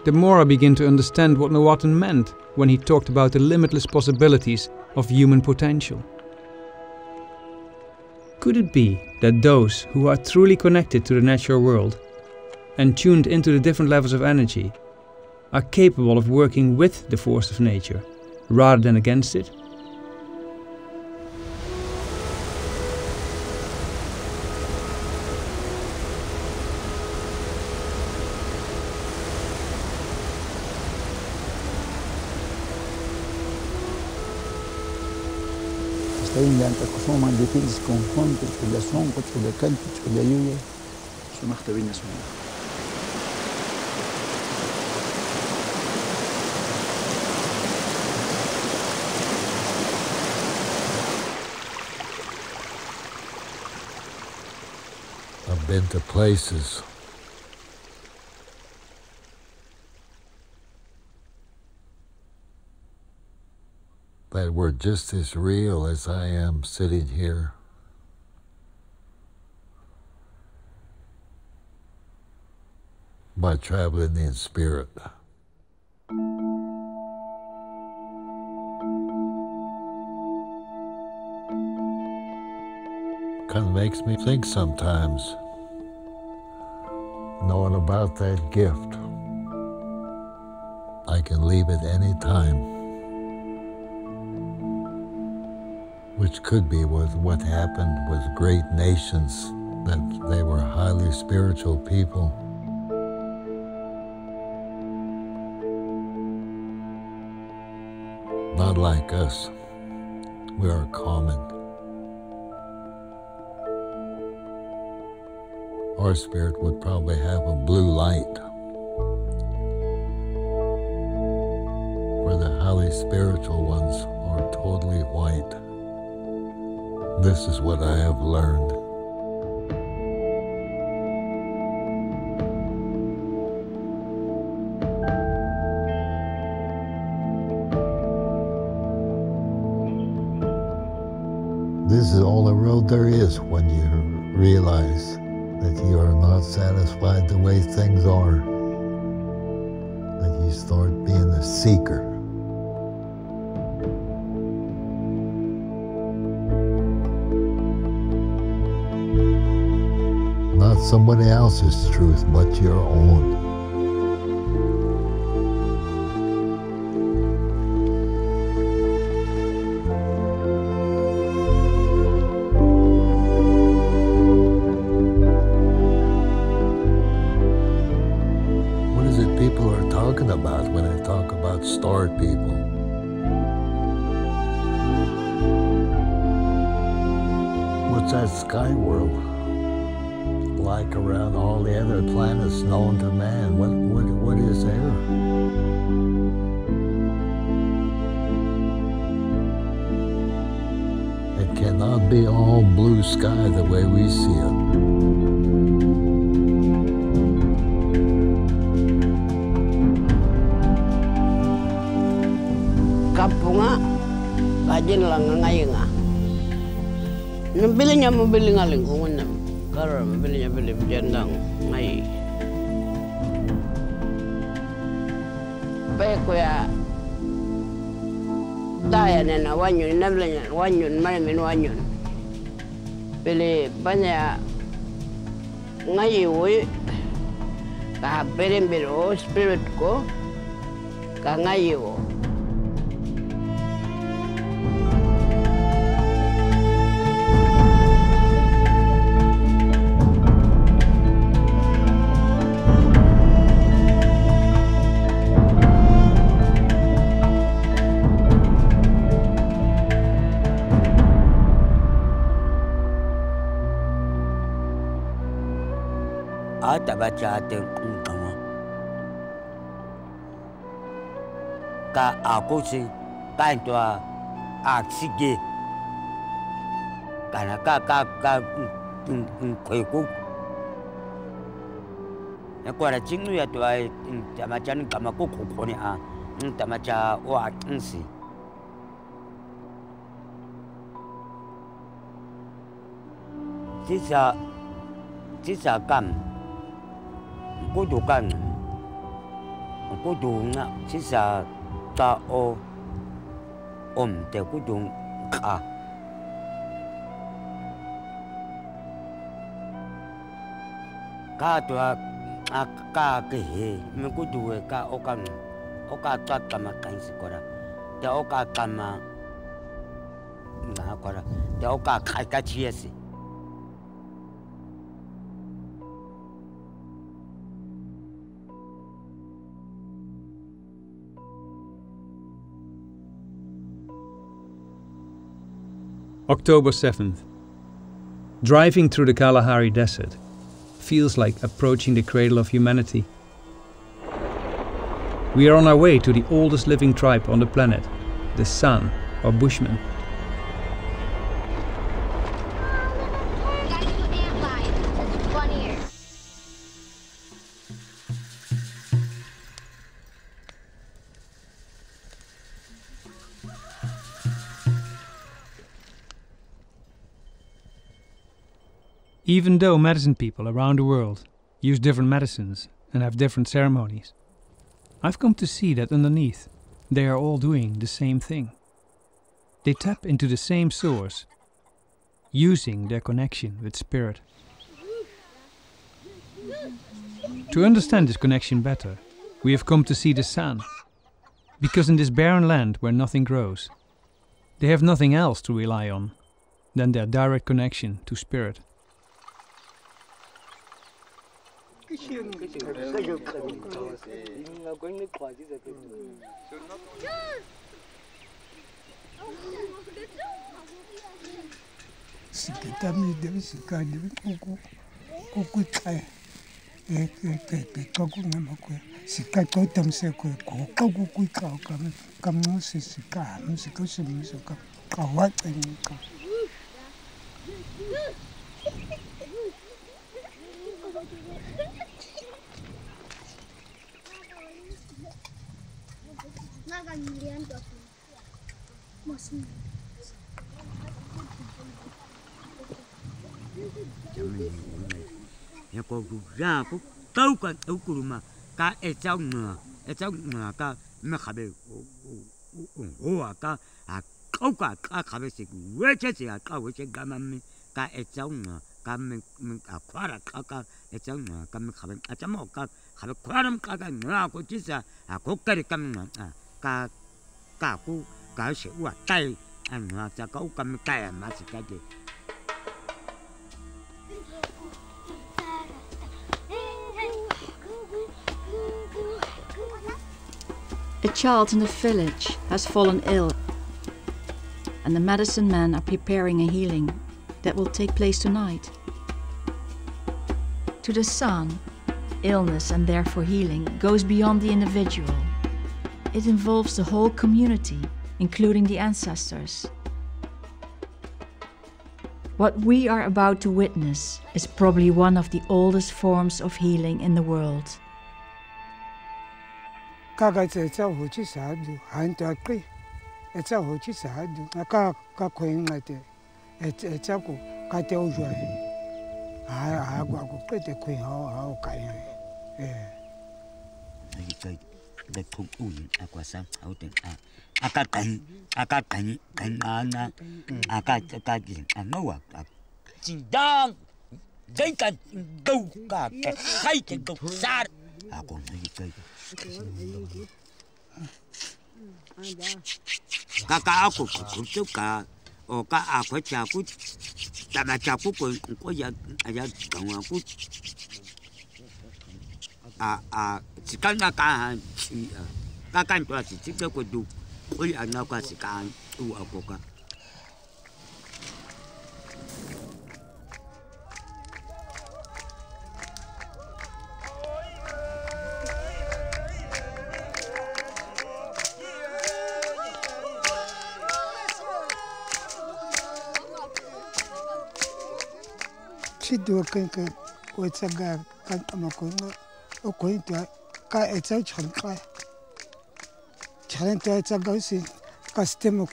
the more I begin to understand what Nahuatl meant when he talked about the limitless possibilities of human potential. Could it be that those who are truly connected to the natural world and tuned into the different levels of energy are capable of working with the force of nature rather than against it? I've been to places that were just as real as I am sitting here. By traveling in spirit. Kind of makes me think sometimes, knowing about that gift. I can leave at any time, which could be with what happened with great nations, that they were highly spiritual people. Not like us. We are common. Our spirit would probably have a blue light, where the highly spiritual ones are totally white. This is what I have learned. This is all the road there is when you realize that you are not satisfied the way things are, that you start being a seeker. Not somebody else's truth, but your own. About when I talk about star people. What's that sky world like around all the other planets known to man? What is there? It cannot be all blue sky the way we see it. Kapunga, kajin lang ngayon nga. Nabili niya mabili nga lingkungan na. Karo, mabili niya bili bjandang ngay. Paya kuya, daya na wanyon, nabili niya, wanyon, malamin wanyon. Bili banyak ngayon, kahapirin biro, spirit ko, ka ngayon. Baca ating kamu. Ka aku sih kan tua aksige kana ka khoi ku ya kwara chingu ya to ai tamachan kama ku khoni a tamacha wa nsi Sisa kam kudukan kudunga sisa ta o te kudung ka to ka ke he me kudu ka o ka kama kan sikora te o ka kama na kora te o ka ka chiesi October 7th. Driving through the Kalahari Desert feels like approaching the cradle of humanity. We are on our way to the oldest living tribe on the planet, the San, or Bushmen. Even though medicine people around the world use different medicines and have different ceremonies, I've come to see that underneath they are all doing the same thing. They tap into the same source, using their connection with spirit. To understand this connection better, we have come to see the San, because in this barren land where nothing grows, they have nothing else to rely on than their direct connection to spirit. ya ko ra ko tau ka tau kuruma ka e chau nga ka me khabe o ka a kau ka khabe se we che ka we che ga mammi ka e chau nga ka me a kwara ka e chau nga ka me khabe a chamo ka khabe kwaram ka nga ko chisa a ko kare kam nga ka ku ka she wa tai an nga cha ka ka me ka ma si ka de. A child in the village has fallen ill, and the medicine men are preparing a healing that will take place tonight. To the San, illness and therefore healing goes beyond the individual. It involves the whole community, including the ancestors. What we are about to witness is probably one of the oldest forms of healing in the world. Kaga tsa ho chi sa du han ta kri tsa ho chi sa du ka khweng la te tsa ko ka te o jwa ha gwa ko pe te khweng ha o ka ya ai kai da thuk u akwa sa au te aka kan ana aka ji no wa jin dang dai ka go ka kai te go sar ako ai kai kaka aku kutuka o ka aku chaku tama chaku ko ya kan aku sikanga ka kan to si ko du ko ya na ka sikan u akoka. do a what's a guy I'm going to it's a challenge to it's a gossip custom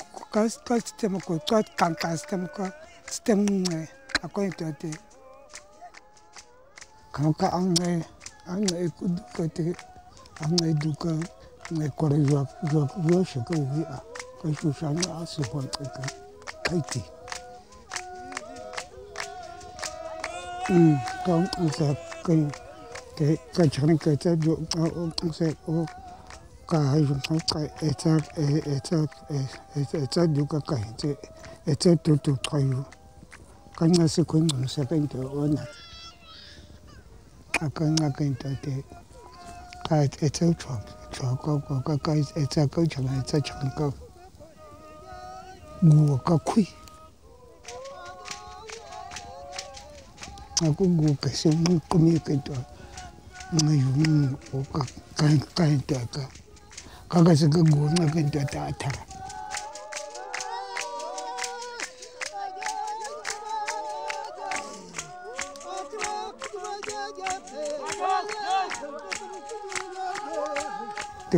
stem according to it. Kanka ang ikut kate ang eduka ngai kore yo shaka wi kai susana asupon kaiti kang sa kai chane kai ta jo se o ka yo kai eta duka kai te eta tu kayu kan nasi kun sa kan to ona akan tate kai it's a go guys it's a go chama it's a chanko gu ka kui aku gu ka se mu kumi ka to ngai yu o ka kai ta ka se gu na ka ta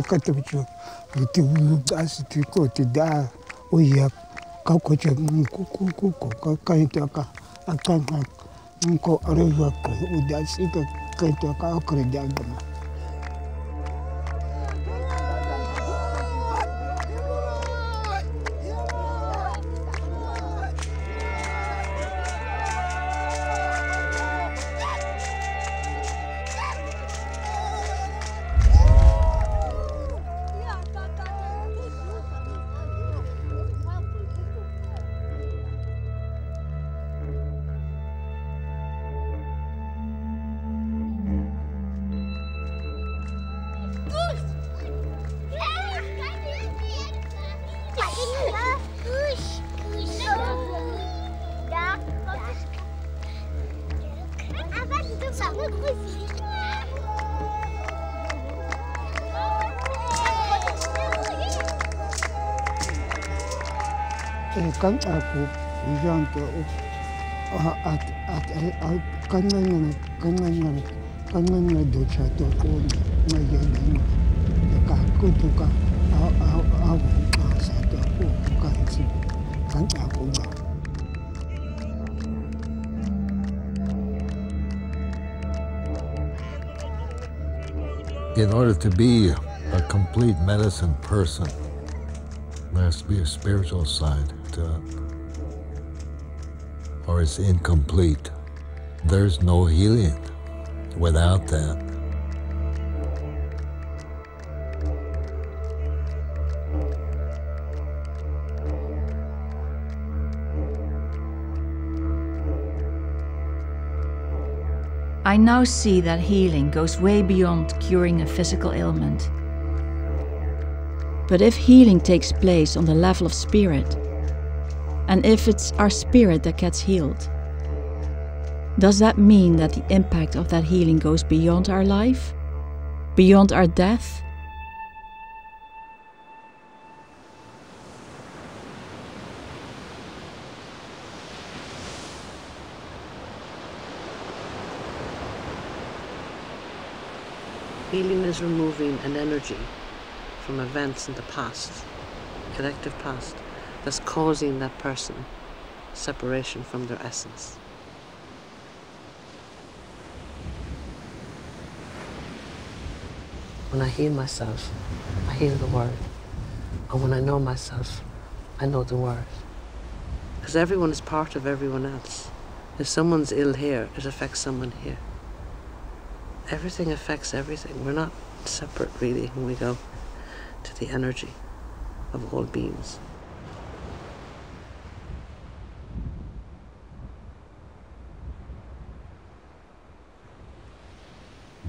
katabicho ti as ti ko ti da o ya ka ko che ku ka ita ka akan ko are ya ko o da si ka ita ka ko da ma kan aku yang tu kangen dosa tu pun menjadi aku tu satu aku kan aku In order to be a complete medicine person, there has to be a spiritual side to it, or it's incomplete. There's no healing without that. I now see that healing goes way beyond curing a physical ailment. But if healing takes place on the level of spirit, and if it's our spirit that gets healed, does that mean that the impact of that healing goes beyond our life? Beyond our death? Healing is removing an energy from events in the past, collective past, that's causing that person separation from their essence. When I heal myself, I heal the world. And when I know myself, I know the world. Because everyone is part of everyone else. If someone's ill here, it affects someone here. Everything affects everything. We're not separate, really, when we go to the energy of all beings.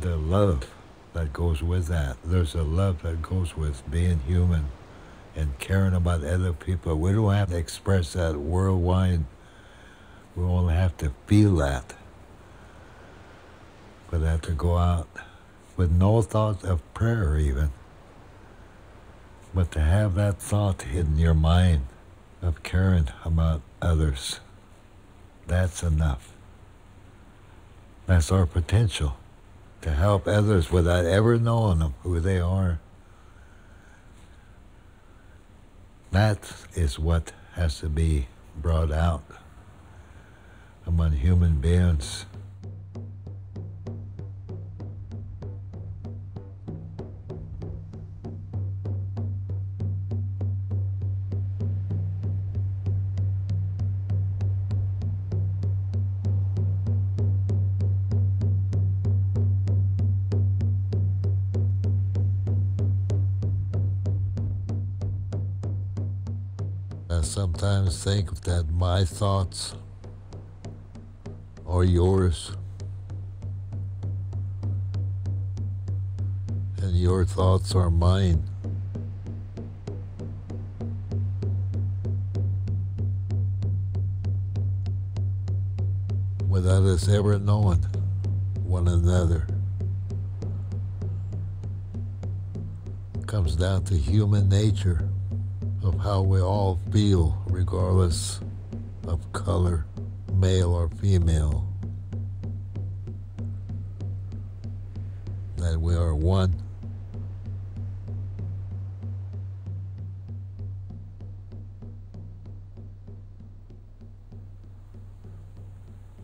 The love that goes with that. There's a love that goes with being human and caring about other people. We don't have to express that worldwide. We only have to feel that. But have to go out with no thought of prayer even. But to have that thought in your mind of caring about others, that's enough. That's our potential, to help others without ever knowing them, who they are. That is what has to be brought out among human beings. I sometimes think that my thoughts are yours, and your thoughts are mine. Without us ever knowing one another. It comes down to human nature, of how we all feel, regardless of color, male or female. That we are one.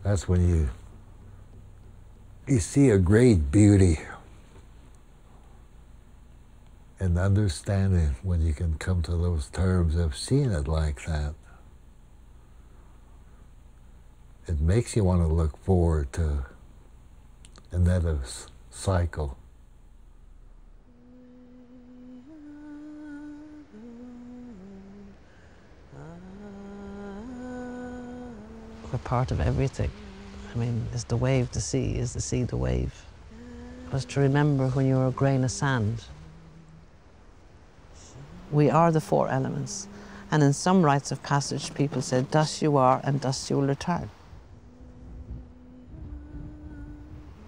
That's when you see a great beauty and understanding, when you can come to those terms of seeing it like that. It makes you want to look forward to another cycle. We're part of everything. I mean, it's the wave, the sea, is the sea, the wave. It was to remember when you were a grain of sand. We are the four elements. And in some rites of passage, people say, thus you are and thus you will return.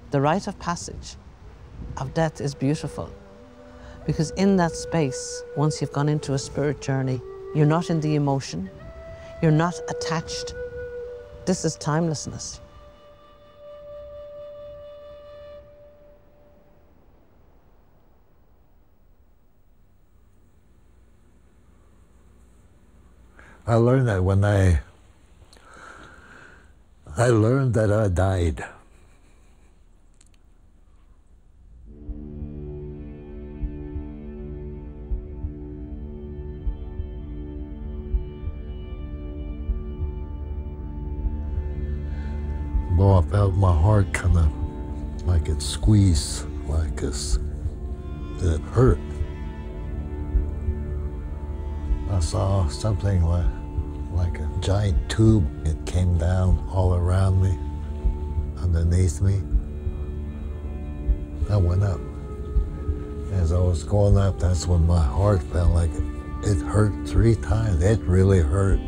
The rite of passage of death is beautiful, because in that space, once you've gone into a spirit journey, you're not in the emotion, you're not attached. This is timelessness. I learned that when I learned that I died. Well, I felt my heart kind of like it squeezed like this, and it hurt. I saw something like a giant tube. It came down all around me, underneath me. I went up. As I was going up, that's when my heart felt like it hurt 3 times. It really hurt.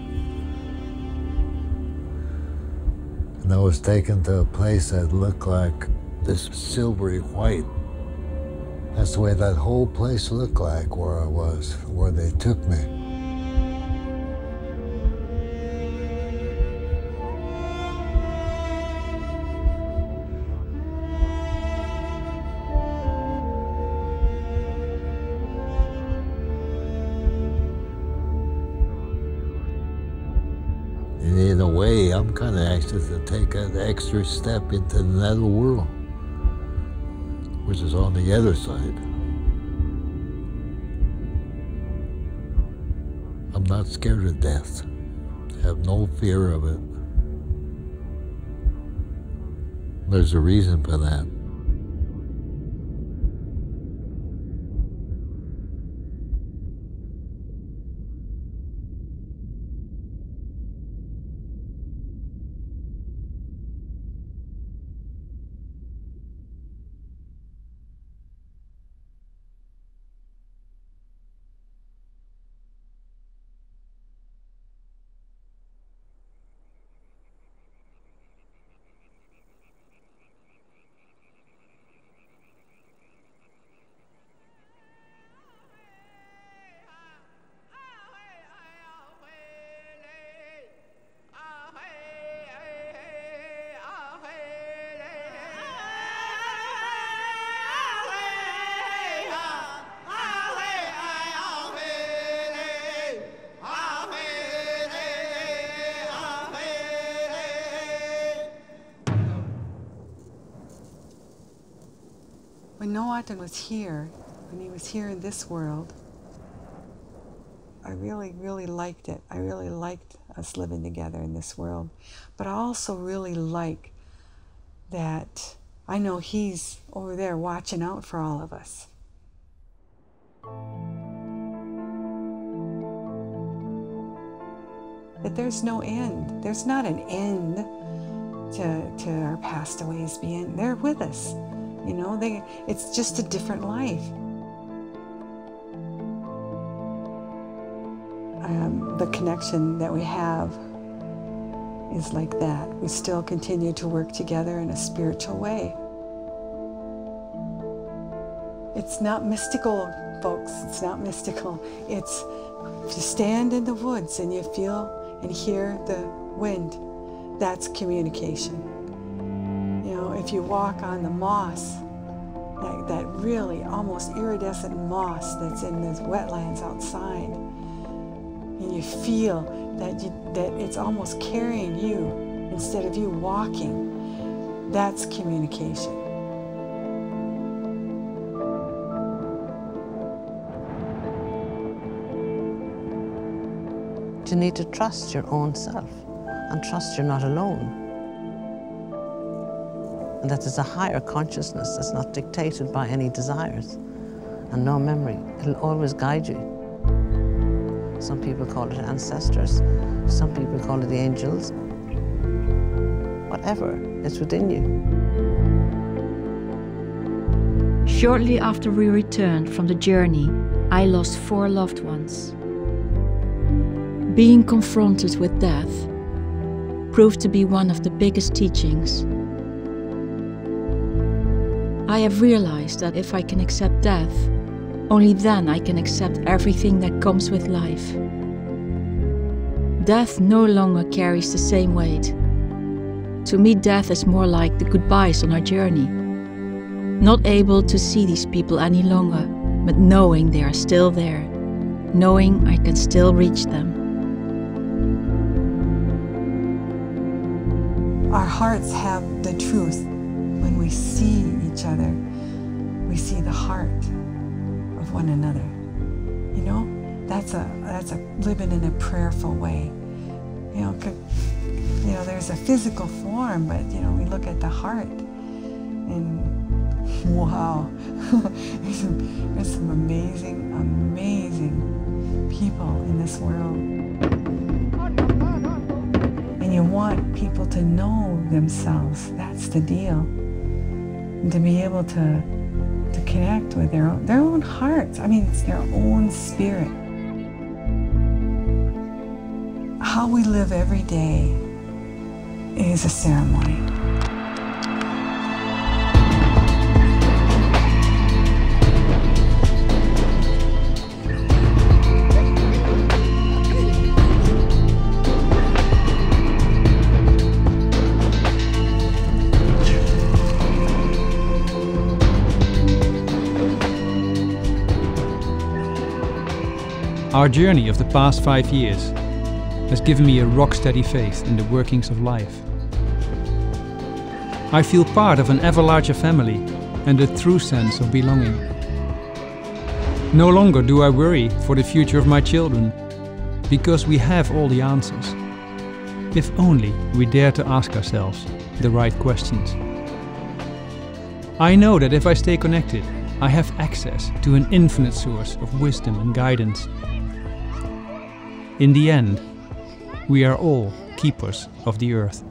And I was taken to a place that looked like this silvery white. That's the way that whole place looked like where I was, where they took me. And in a way, I'm kind of anxious to take an extra step into another world, which is on the other side. I'm not scared of death. I have no fear of it. There's a reason for that. When Noatan was here, when he was here in this world, I really, really liked it. I really liked us living together in this world. But I also really like that I know he's over there watching out for all of us. That there's no end. There's not an end to our passed aways being. They're with us. You know, it's just a different life. The connection that we have is like that. We still continue to work together in a spiritual way. It's not mystical, folks. It's not mystical. It's if you stand in the woods and you feel and hear the wind, that's communication. You know, if you walk on the moss, that really almost iridescent moss that's in the wetlands outside, and you feel that it's almost carrying you instead of you walking, that's communication. You need to trust your own self and trust you're not alone. And that there's a higher consciousness that's not dictated by any desires and no memory. It'll always guide you. Some people call it ancestors. Some people call it the angels. Whatever, it's within you. Shortly after we returned from the journey, I lost 4 loved ones. Being confronted with death proved to be one of the biggest teachings. I have realized that if I can accept death, only then I can accept everything that comes with life. Death no longer carries the same weight. To me, death is more like the goodbyes on our journey. Not able to see these people any longer, but knowing they are still there, knowing I can still reach them. Our hearts have the truth. When we see each other, we see the heart of one another. You know, that's a living in a prayerful way. You know, there's a physical form, but you know, we look at the heart, and wow, there's some amazing, amazing people in this world. And you want people to know themselves. That's the deal. And to be able to connect with their own hearts. I mean, it's their own spirit. How we live every day is a ceremony. Our journey of the past 5 years has given me a rock-steady faith in the workings of life. I feel part of an ever larger family and a true sense of belonging. No longer do I worry for the future of my children, because we have all the answers. If only we dare to ask ourselves the right questions. I know that if I stay connected, I have access to an infinite source of wisdom and guidance. In the end, we are all keepers of the earth.